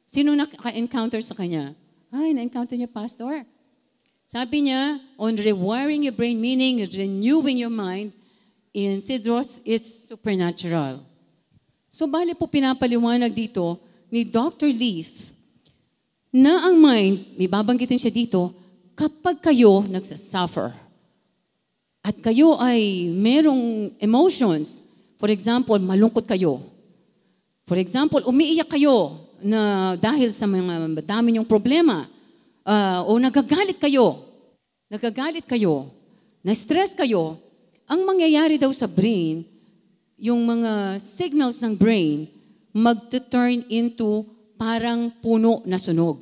Sino na-encounter sa kanya? Ay, na-encounter niya, Pastor. Sabi niya, on rewiring your brain, meaning renewing your mind, in Sid Roth, it's supernatural. So, bali po pinapaliwanag dito ni Dr. Leaf na ang mind, may babanggitin siya dito, kapag kayo nagsasuffer, at kayo ay merong emotions, for example, malungkot kayo. For example, umiiyak kayo na dahil sa mga dami niyong problema, o nagagalit kayo, na-stress kayo, ang mangyayari daw sa brain, yung mga signals ng brain, mag-turn into parang puno na sunog.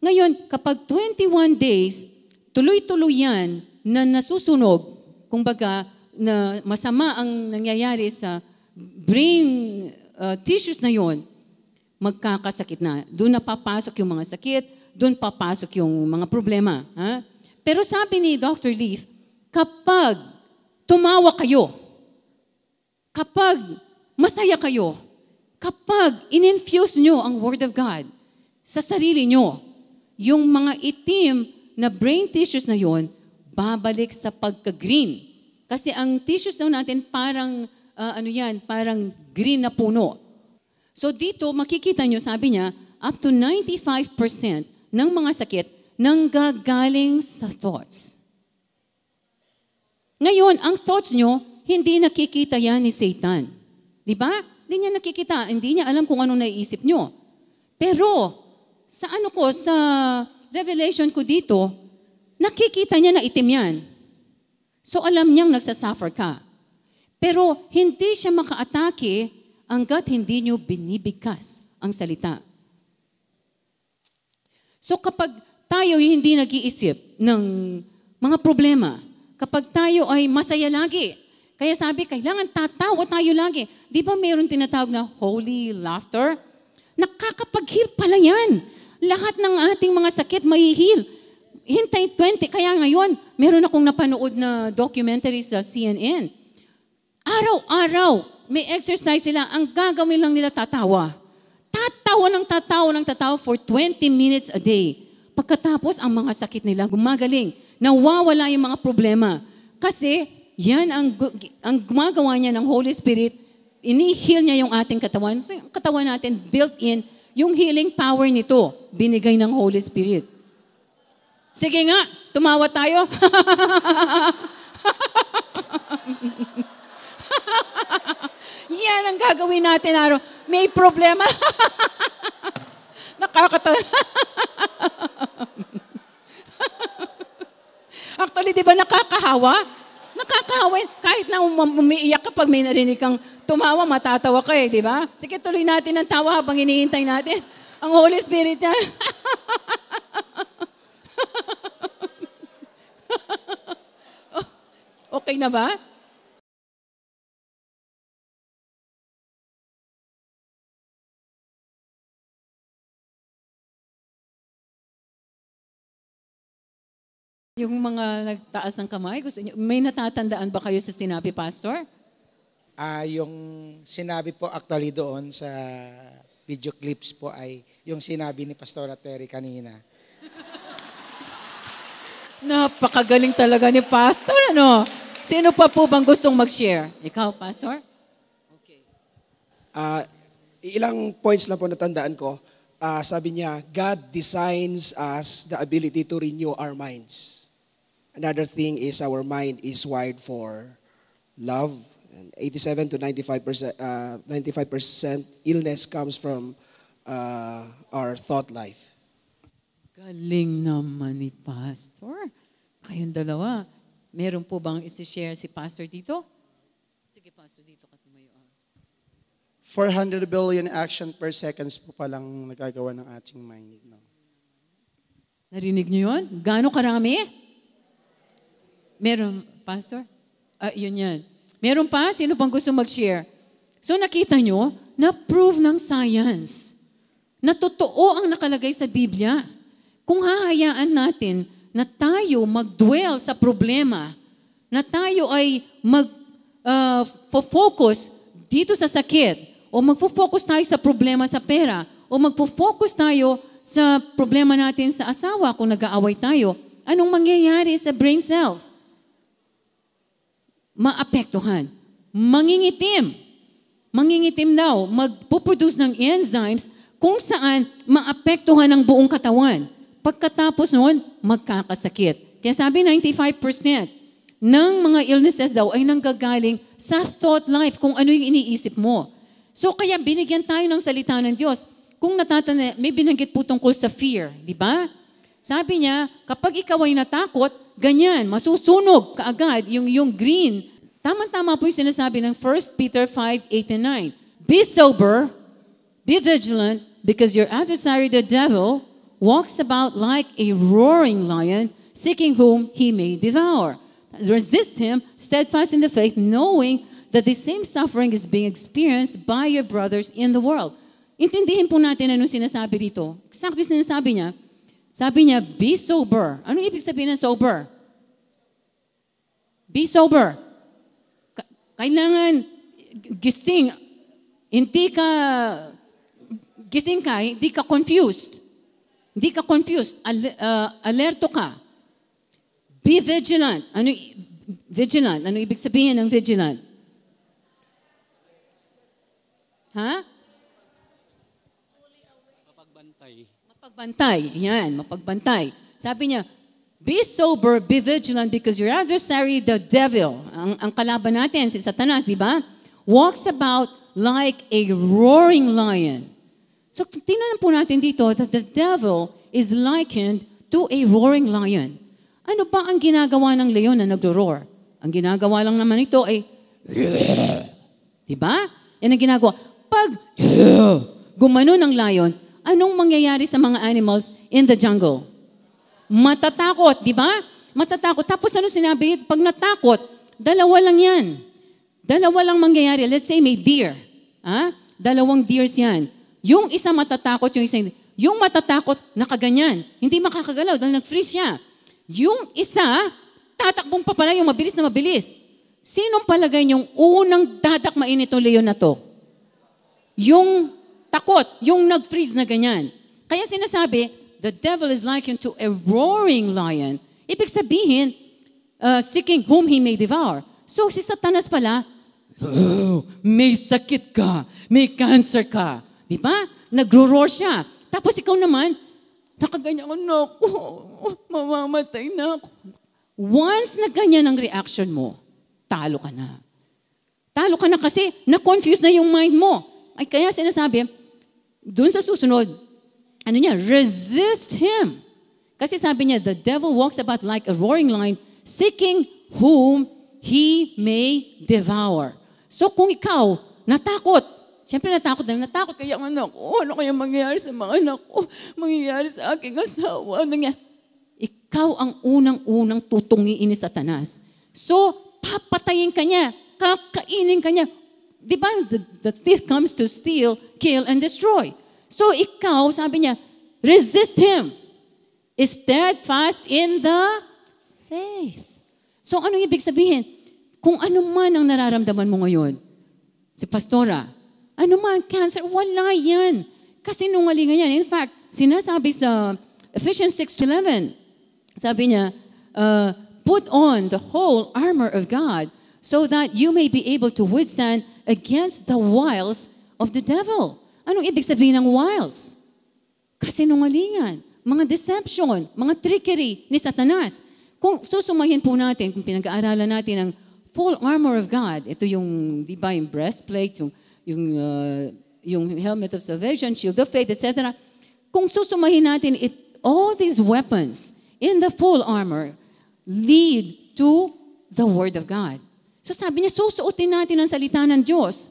Ngayon, kapag 21 days, tuloy-tuloy yan na nasusunog, kumbaga na masama ang nangyayari sa brain tissues na yon, magkakasakit na. Doon na papasok yung mga sakit, doon papasok yung mga problema. Ha? Pero sabi ni Dr. Leaf, kapag tumawa kayo, kapag masaya kayo, kapag in-infuse nyo ang Word of God sa sarili nyo, yung mga itim na brain tissues na yon, babalik sa pagka-green. Kasi ang tissues daw natin parang, parang green na puno. So dito, makikita nyo, sabi niya, up to 95% ng mga sakit nanggagaling sa thoughts. Ngayon, ang thoughts nyo, hindi nakikita yan ni Satan. Di ba? Hindi niya nakikita, hindi niya alam kung anong naiisip nyo. Pero, sa revelation ko dito, nakikita niya na itim yan. So alam niyang nagsasuffer ka. Pero hindi siya maka-atake hanggat hindi niyo binibigkas ang salita. So kapag tayo hindi nag-iisip ng mga problema, kapag tayo ay masaya lagi, kaya sabi, kailangan tatawa tayo lagi. Di ba mayroon tinatawag na holy laughter? Nakakapag-heal pala yan. Lahat ng ating mga sakit may heal. Hintay 20, kaya ngayon, meron akong napanood na documentary sa CNN. Araw-araw, may exercise sila. Ang gagawin lang nila, tatawa. Tatawa for 20 minutes a day. Pagkatapos, ang mga sakit nila gumagaling. Nawawala yung mga problema. Kasi, yan ang gumagawa niya ng Holy Spirit. Ini-heal niya yung ating katawan. So, yung katawan natin, built-in, yung healing power nito, binigay ng Holy Spirit. Sige nga, tumawa tayo. Yan ang gagawin natin araw. May problema. Nakakatawa. Actually, di ba nakakahawa? Nakakahawa. Kahit na umiiyak kapag may narinig kang tumawa, matatawa ka di ba? Sige, tuloy natin ang tawa habang hinihintay natin ang Holy Spirit yan. Okay na ba? Yung mga nagtaas ng kamay, gusto niyo, may natatandaan ba kayo sa sinabi, Pastor? Yung sinabi po actually doon sa video clips po ay yung sinabi ni Pastora Terry kanina. Napakagaling talaga ni Pastor, ano? Sino pa po bang gustong mag-share? Ikaw, Pastor? Okay. Ilang points lang po natandaan ko. Sabi niya, God designs us the ability to renew our minds. Another thing is our mind is wired for love. And 87 to 95% illness comes from our thought life. Galing naman ni Pastor. Kayong dalawa. Meron po bang isi-share si Pastor dito? Sige, Pastor, dito ka tumayo. 400 billion action per seconds po palang nagagawa ng ating mind. No? Narinig niyo yun? Gaano karami? Meron, Pastor? Yun yan. Meron pa? Sino pang gusto mag-share? So nakita nyo, na-prove ng science na totoo ang nakalagay sa Biblia. Kung hahayaan natin na tayo mag-dwell sa problema, na tayo ay mag-focus dito sa sakit, o magpo-focus tayo sa problema sa pera, o magpo-focus tayo sa problema natin sa asawa kung nag-aaway tayo, anong mangyayari sa brain cells? Maapektuhan. Mangingitim. Mangingitim daw. Magpuproduce ng enzymes kung saan maapektuhan ang buong katawan. Pagkatapos noon, magkakasakit. Kaya sabi 95% ng mga illnesses daw ay nanggagaling sa thought life, kung ano yung iniisip mo. So kaya binigyan tayo ng salita ng Diyos. Kung natatanda, may binanggit po tungkol sa fear, di ba? Sabi niya, kapag ikaw ay natakot, ganyan, masusunog kaagad yung green. Tama-tama po yung sinasabi ng 1 Peter 5:8 and 9. Be sober, be vigilant, because your adversary, the devil, walks about like a roaring lion, seeking whom he may devour. Resist him, steadfast in the faith, knowing that the same suffering is being experienced by your brothers in the world. Intindihin po natin anong sinasabi dito. Exactly sinasabi niya. Sabi niya, be sober. Anong ibig sabihin ng sober? Be sober. Kailangan gising. Gising ka, hindi ka confused. Hindi ka confused. Alerto ka. Be vigilant. Vigilant? Ano ibig sabihin ng vigilant? Ha? Mapagbantay. Yan, mapagbantay. Sabi niya, be sober, be vigilant, because your adversary, the devil, ang kalaban natin, si Satanas, di ba? Walks about like a roaring lion. So, tingnan po natin dito that the devil is likened to a roaring lion. Ano ba ang ginagawa ng leon na nagro-roar? Ang ginagawa lang naman ito ay, diba? Yan ang ginagawa. Pag gumano ng lion, anong mangyayari sa mga animals in the jungle? Matatakot, diba? Matatakot. Tapos ano sinabi? Pag natakot, dalawa lang yan. Dalawa lang mangyayari. Let's say may deer. Dalawang deers yan. Yung isa matatakot, yung isa hindi. Yung matatakot, nakaganyan. Hindi makakagalaw dahil nag-freeze siya. Yung isa, tatakbong pa pala yung mabilis na mabilis. Sinong palagay niyong unang dadakmain itong leon na to? Yung takot, yung nag-freeze na ganyan. Kaya sinasabi, the devil is likened to a roaring lion. Ibig sabihin, seeking whom he may devour. So si Satanas pala, may sakit ka, may cancer ka. Di ba? Nagro-roar siya. Tapos ikaw naman, nakaganyan ako, mamamatay na ako. Once na ganyan ang reaction mo, talo ka na. Talo ka na kasi na-confuse na yung mind mo. Ay kaya sinasabi, dun sa susunod, resist him. Kasi sabi niya, the devil walks about like a roaring lion, seeking whom he may devour. So kung ikaw, natakot, siyempre natakot kaya ang anak ko, ano kaya mangyayari sa mga anak ko, mangyayari sa aking asawa. Ikaw ang unang-unang tutungiin ni Satanas. So, papatayin ka niya, kakainin ka niya. Di ba, the thief comes to steal, kill, and destroy. So, ikaw, sabi niya, resist him. Steadfast in the faith. So, anong ibig sabihin? Kung ano man ang nararamdaman mo ngayon, si Pastora, ano man, cancer, wala yan. Kasi nungalingan yan. In fact, sinasabi sa Ephesians 6:11, sabi niya, put on the whole armor of God so that you may be able to withstand against the wiles of the devil. Anong ibig sabihin ng wiles? Kasi nungalingan, mga deception, mga trickery ni Satanas. Kung susumahin po natin, pinag-aaralan natin ang full armor of God, ito yung, di ba, yung breastplate, yung helmet of salvation, shield of faith, etc. Kung susumahin natin, all these weapons in the full armor lead to the Word of God. So sabi niya, susuotin natin ang salita ng Diyos.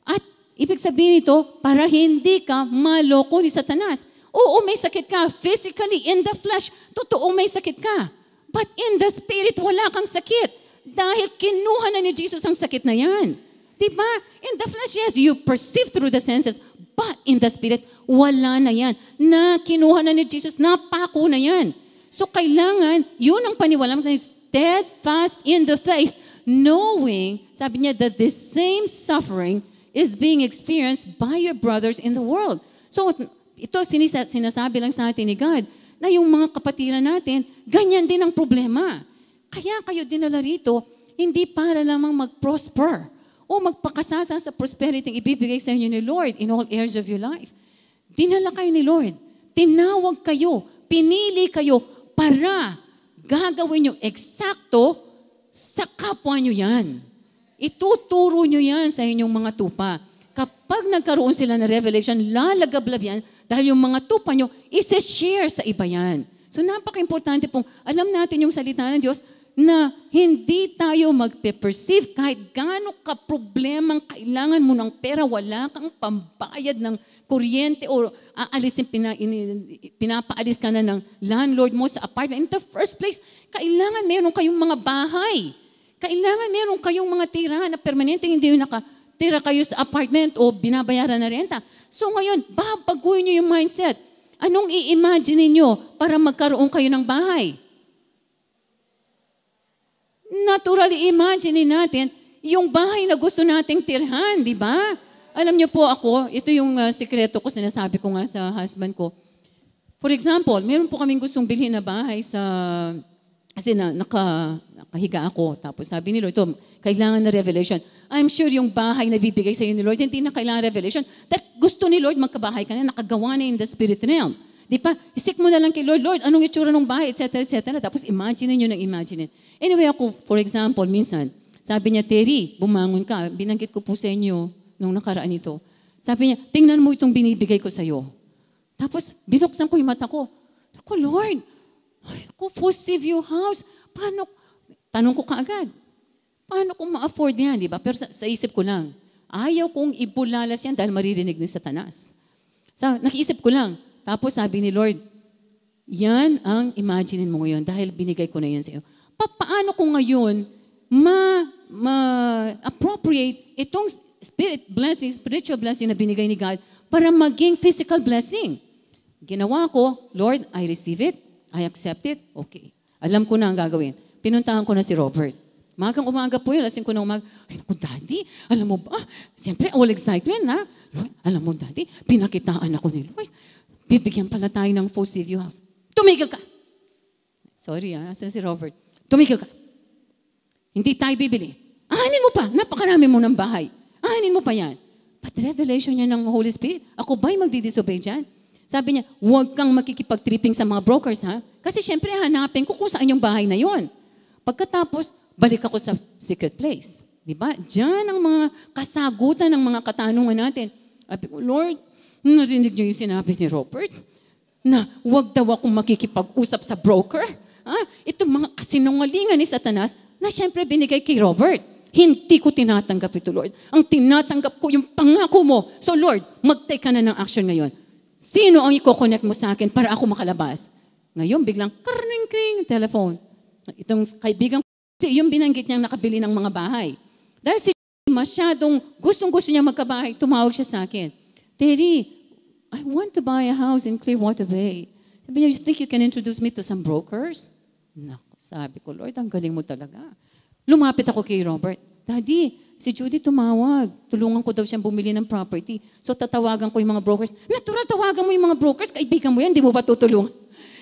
At ibig sabihin ito, para hindi ka maloko ni Satanas. Oo, may sakit ka. Physically, in the flesh, totoo may sakit ka. But in the spirit, wala kang sakit. Dahil kinuha na ni Jesus ang sakit na yan. Diba? In the flesh, yes, you perceive through the senses. But in the spirit, wala na yan. Na kinuha na ni Jesus, napako na yan. So kailangan, yun ang paniwala natin, steadfast in the faith, knowing, sabi niya, that this same suffering is being experienced by your brothers in the world. So ito sinasabi lang sa atin ni God, na yung mga kapatiran natin, ganyan din ang problema. Kaya kayo dinala rito, hindi para lamang mag-prosper o magpakasasa sa prosperity ang ibibigay sa inyo ni Lord in all areas of your life. Dinala kayo ni Lord. Tinawag kayo. Pinili kayo para gagawin nyo eksakto sa kapwa nyo yan. Ituturo nyo yan sa inyong mga tupa. Kapag nagkaroon sila ng revelation, lalagablab yan dahil yung mga tupa nyo, isi-share sa iba yan. So napaka-importante pong alam natin yung salita ng Diyos na hindi tayo magpe-perceive kahit gaano ka-problemang kailangan mo ng pera, wala kang pambayad ng kuryente o aalisin, pinapaalis ka na ng landlord mo sa apartment. In the first place, kailangan meron kayong mga bahay. Kailangan meron kayong mga tirahan na permanente, hindi yung nakatira kayo sa apartment o binabayaran na renta. So ngayon, babaguhin nyo yung mindset. Anong i-imagine niyo para magkaroon kayo ng bahay? Naturally, imagine natin yung bahay na gusto nating tirhan, di ba? Alam niyo po ako, ito yung sikreto ko, sinasabi ko nga sa husband ko. For example, meron po kaming gustong bilhin na bahay kasi nakahiga ako. Tapos sabi ni Lord, ito, kailangan na revelation. I'm sure yung bahay na bibigay sa iyo ni Lord, hindi na kailangan revelation. That gusto ni Lord, magkabahay ka na, nakagawa na in the spirit realm. Di ba? Isik mo na lang kay Lord, Lord, anong itsura ng bahay, etc., etc. Tapos imagine nyo ng imagine. Anyway, ako, for example, minsan, sabi niya, Terry, bumangon ka. Binanggit ko po sa inyo nung nakaraan ito. Sabi niya, tingnan mo itong binibigay ko sa iyo. Tapos, binuksan ko yung mata ko. Ako, Lord, ako, full view house. Paano? Tanong ko kaagad. Paano kung ma-afford yan, di ba? Pero sa isip ko lang, ayaw kong ibulalas yan dahil maririnig ni Satanas. So, nakiisip ko lang. Tapos sabi ni Lord, yan ang imaginin mo ngayon dahil binigay ko na yan sa iyo. Paano ko ngayon ma-appropriate itong spiritual blessing na binigay ni God para maging physical blessing? Ginawa ko, Lord, I receive it, I accept it, okay. Alam ko na ang gagawin. Pinuntahan ko na si Robert. Magang umaga po yun, lasing ko na umaga. Ay, naku, Daddy, alam mo ba? Siyempre, all excitement, ha? Lord, alam mo, Daddy, pinakitaan ako ni Lord. Bibigyan pala tayo ng full view house. Tumigil ka! Sorry, asan si Robert? Tumigil ka. Hindi tayo bibili. Ahanin mo pa. Napakarami mo ng bahay. Ahanin mo pa yan. But revelation niya ng Holy Spirit. Ako ba'y magdidisobey dyan? Sabi niya, huwag kang makikipag-tripping sa mga brokers, ha? Kasi syempre hanapin ko kung saan yung bahay na yon. Pagkatapos, balik ako sa secret place. Diba? Diyan ang mga kasagutan ng mga katanungan natin. Sabi ko, Lord, narinig niyo yung sinabi ni Robert na huwag daw akong makikipag-usap sa broker. Itong mga kasinungalingan ni Satanas na syempre binigay kay Robert. Hindi ko tinatanggap ito, Lord. Ang tinatanggap ko yung pangako mo. So, Lord, mag-take ka na ng action ngayon. Sino ang i-connect mo sa akin para ako makalabas? Ngayon, biglang, kring-kring, telephone. Itong kaibigan ko, yung binanggit niyang nakabili ng mga bahay. Dahil si masyadong gustong-gusto niya magkabahay, tumawag siya sa akin. Terry, I want to buy a house in Clearwater Bay. Sabi niya, you think you can introduce me to some brokers? Naku, sabi ko, Lord, ang galing mo talaga. Lumapit ako kay Robert. Daddy, si Judy tumawag. Tulungan ko daw siyang bumili ng property. So tatawagan ko yung mga brokers. Natural, tawagan mo yung mga brokers. Kaibigan mo yan, di mo ba tutulungan?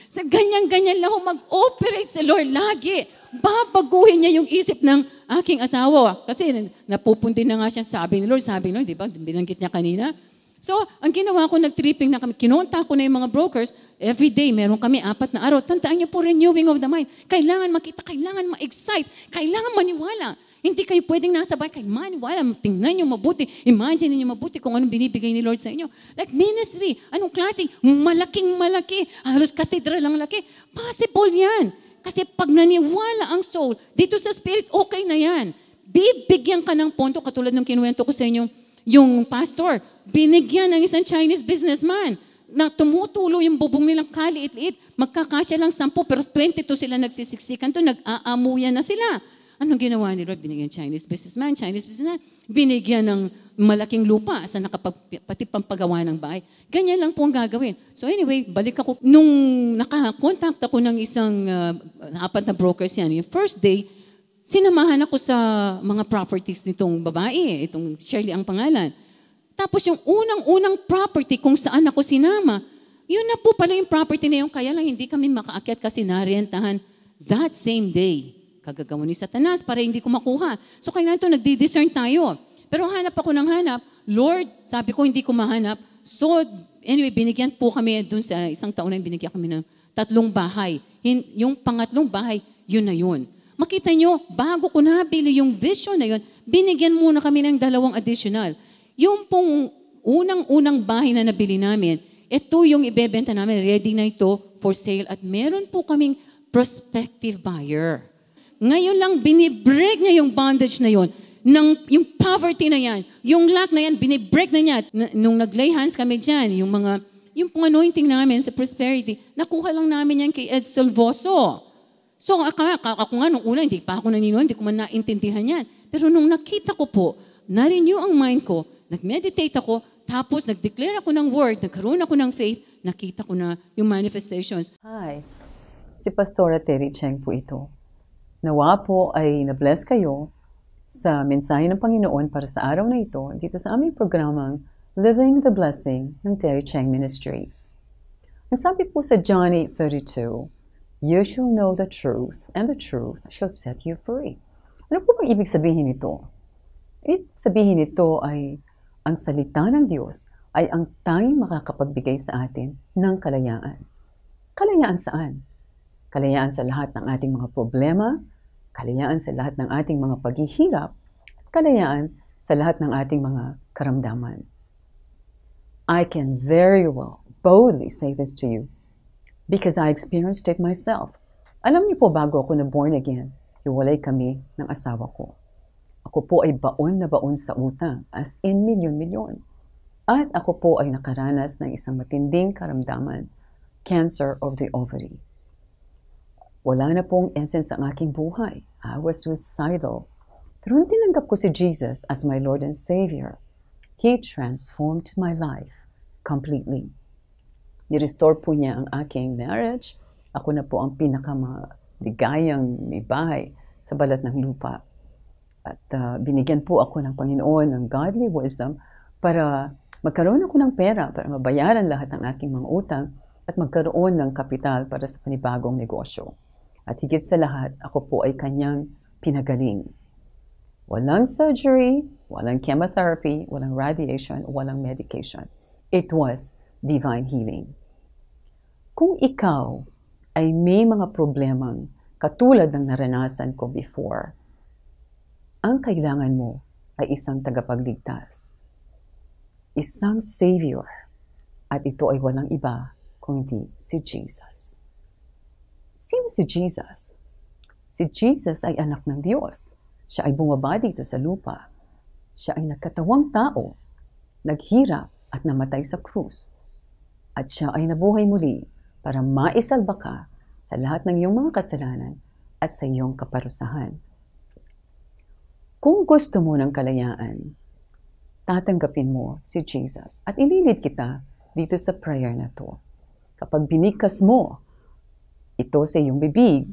Sa ganyan-ganyan lang ako mag-operate sa Lord lagi. Babaguhin niya yung isip ng aking asawa. Kasi napupundi na nga siya. Sabi ni Lord, di ba? Binanggit niya kanina. So, ang ginawa ko, nag-tripping na kami. Kinonta ko na yung mga brokers. Every day, meron kami 4 na araw. Tandaan niyo po, renewing of the mind. Kailangan makita, kailangan ma-excite, kailangan maniwala. Hindi kayo pwedeng nasa bahay. Kailangan maniwala, tingnan niyo mabuti, imagine niyo mabuti kung anong binibigay ni Lord sa inyo. Like ministry, anong klase? Malaking malaki, halos katedral lang laki. Possible yan. Kasi pag naniwala ang soul, dito sa spirit, okay na yan. Bibigyan ka ng ponto, katulad ng kinuwento ko sa inyo, yung pastor, binigyan ng isang Chinese businessman na tumutulo yung bubong nilang kaliit-liit. Magkakasya lang 10, pero 22 sila nagsisiksikan to, nag-aamuyan na sila. Anong ginawa ni Lord? Binigyan Chinese businessman, binigyan ng malaking lupa sa pati pampagawa ng bahay. Ganyan lang po ang gagawin. So anyway, balik ako. Nung nakakontakt ako ng isang 4 na brokers yan, yung first day, sinamahan ako sa mga properties nitong babae, itong Shirley ang pangalan. Tapos yung unang property kung saan ako sinama, yun na po pala yung property na yun, kaya lang hindi kami makaakyat kasi narentahan that same day. Kagagawa ni Satanas para hindi ko makuha. So kailangan ito, nagdi-discern tayo. Pero hanap ako ng hanap. Lord, sabi ko, hindi ko mahanap. So, anyway, binigyan po kami dun sa isang taon na binigyan kami ng 3 bahay. Yung pangatlong bahay, yun na yun. Makita nyo, bago ko nabili yung vision na yun, binigyan muna kami ng 2 additional. Yung pong unang-unang bahay na nabili namin, ito yung ibebenta namin, ready na ito for sale. At meron po kaming prospective buyer. Ngayon lang, binibreak niya yung bondage na yun. Yung poverty na yan, yung lack na yan, binibreak na niya. Nung nag-lay hands kami dyan, yung pong anointing namin sa prosperity, nakuha lang namin yan kay Ed Salvoso. So ako nga, nung una, hindi pa ako naniniwala, hindi ko man naintindihan yan. Pero nung nakita ko po, na-renew ang mind ko, nag-meditate ako, tapos nag-declare ako ng word, nagkaroon ako ng faith, nakita ko na yung manifestations. Hi, si Pastora Terry Cheng po ito. Nawa po ay na-bless kayo sa mensahe ng Panginoon para sa araw na ito dito sa aming programang Living the Blessing ng Terry Cheng Ministries. Ang sabi po sa John 8:32, "You shall know the truth, and the truth shall set you free." Ano po bang ibig sabihin nito? Ibig sabihin nito ay ang salita ng Diyos ay ang tanging makakapagbigay sa atin ng kalayaan. Kalayaan saan? Kalayaan sa lahat ng ating mga problema, kalayaan sa lahat ng ating mga paghihirap, at kalayaan sa lahat ng ating mga karamdaman. I can very well boldly say this to you because I experienced it myself. Alam niyo po, bago ako na born again, hiwalay kami ng asawa ko. Ako po ay baon na baon sa utang, as in milyon-milyon. At ako po ay nakaranas ng isang matinding karamdaman, cancer of the ovary. Wala na pong essence ang aking buhay. I was suicidal. Pero nung tinanggap ko si Jesus as my Lord and Savior, He transformed my life completely. Nirestore po niya ang aking marriage. Ako na po ang pinakamaligayang may bahay sa balat ng lupa. At binigyan po ako ng Panginoon ng godly wisdom para magkaroon ako ng pera para mabayaran lahat ng aking mga utang at magkaroon ng kapital para sa panibagong negosyo. At higit sa lahat, ako po ay kanyang pinagaling. Walang surgery, walang chemotherapy, walang radiation, walang medication. It was divine healing. Kung ikaw ay may mga problemang katulad ng naranasan ko before, ang kailangan mo ay isang tagapagligtas, isang Savior, at ito ay walang iba kundi si Jesus. Sino si Jesus? Si Jesus ay anak ng Diyos. Siya ay bumaba dito sa lupa. Siya ay nagkatawang tao, naghirap at namatay sa krus. At siya ay nabuhay muli para maisalba ka sa lahat ng iyong mga kasalanan at sa iyong kaparusahan. Kung gusto mo ng kalayaan, tatanggapin mo si Jesus at ililid kita dito sa prayer na to. Kapag binigkas mo ito sa iyong bibig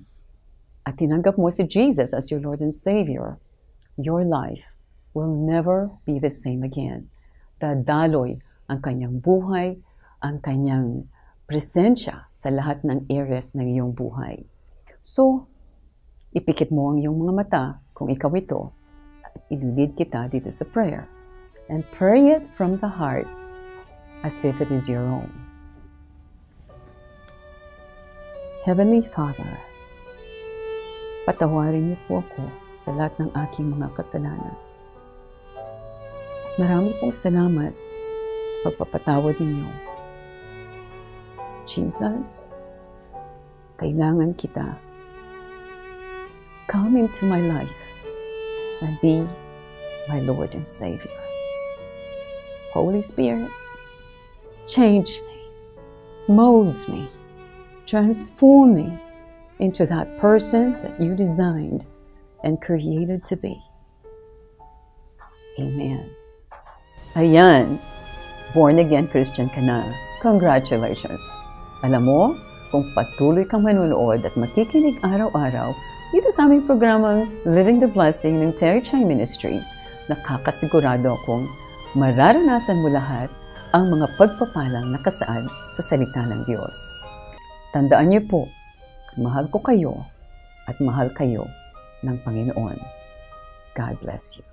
at tinanggap mo si Jesus as your Lord and Savior, your life will never be the same again. Dadaloy ang kanyang buhay, ang kanyang presensya sa lahat ng areas ng iyong buhay. So, ipikit mo ang iyong mga mata kung ikaw ito at ililid kita dito sa prayer. And pray it from the heart as if it is your own. Heavenly Father, patawarin niyo po ako sa lahat ng aking mga kasalanan. Marami pong salamat sa pagpapatawad ninyo. Jesus, kailangan kita. Come into my life and be my Lord and Savior. Holy Spirit, change me, mold me, transform me into that person that you designed and created to be. Amen. Ayan, born again Christian ka na. Congratulations. Alam mo, kung patuloy kang manunood at makikinig araw-araw dito sa aming programang Living the Blessing ng Terry Cheng Ministries, nakakasigurado akong mararanasan mo lahat ang mga pagpapalang nakasaad sa salita ng Diyos. Tandaan niyo po, mahal ko kayo at mahal kayo ng Panginoon. God bless you.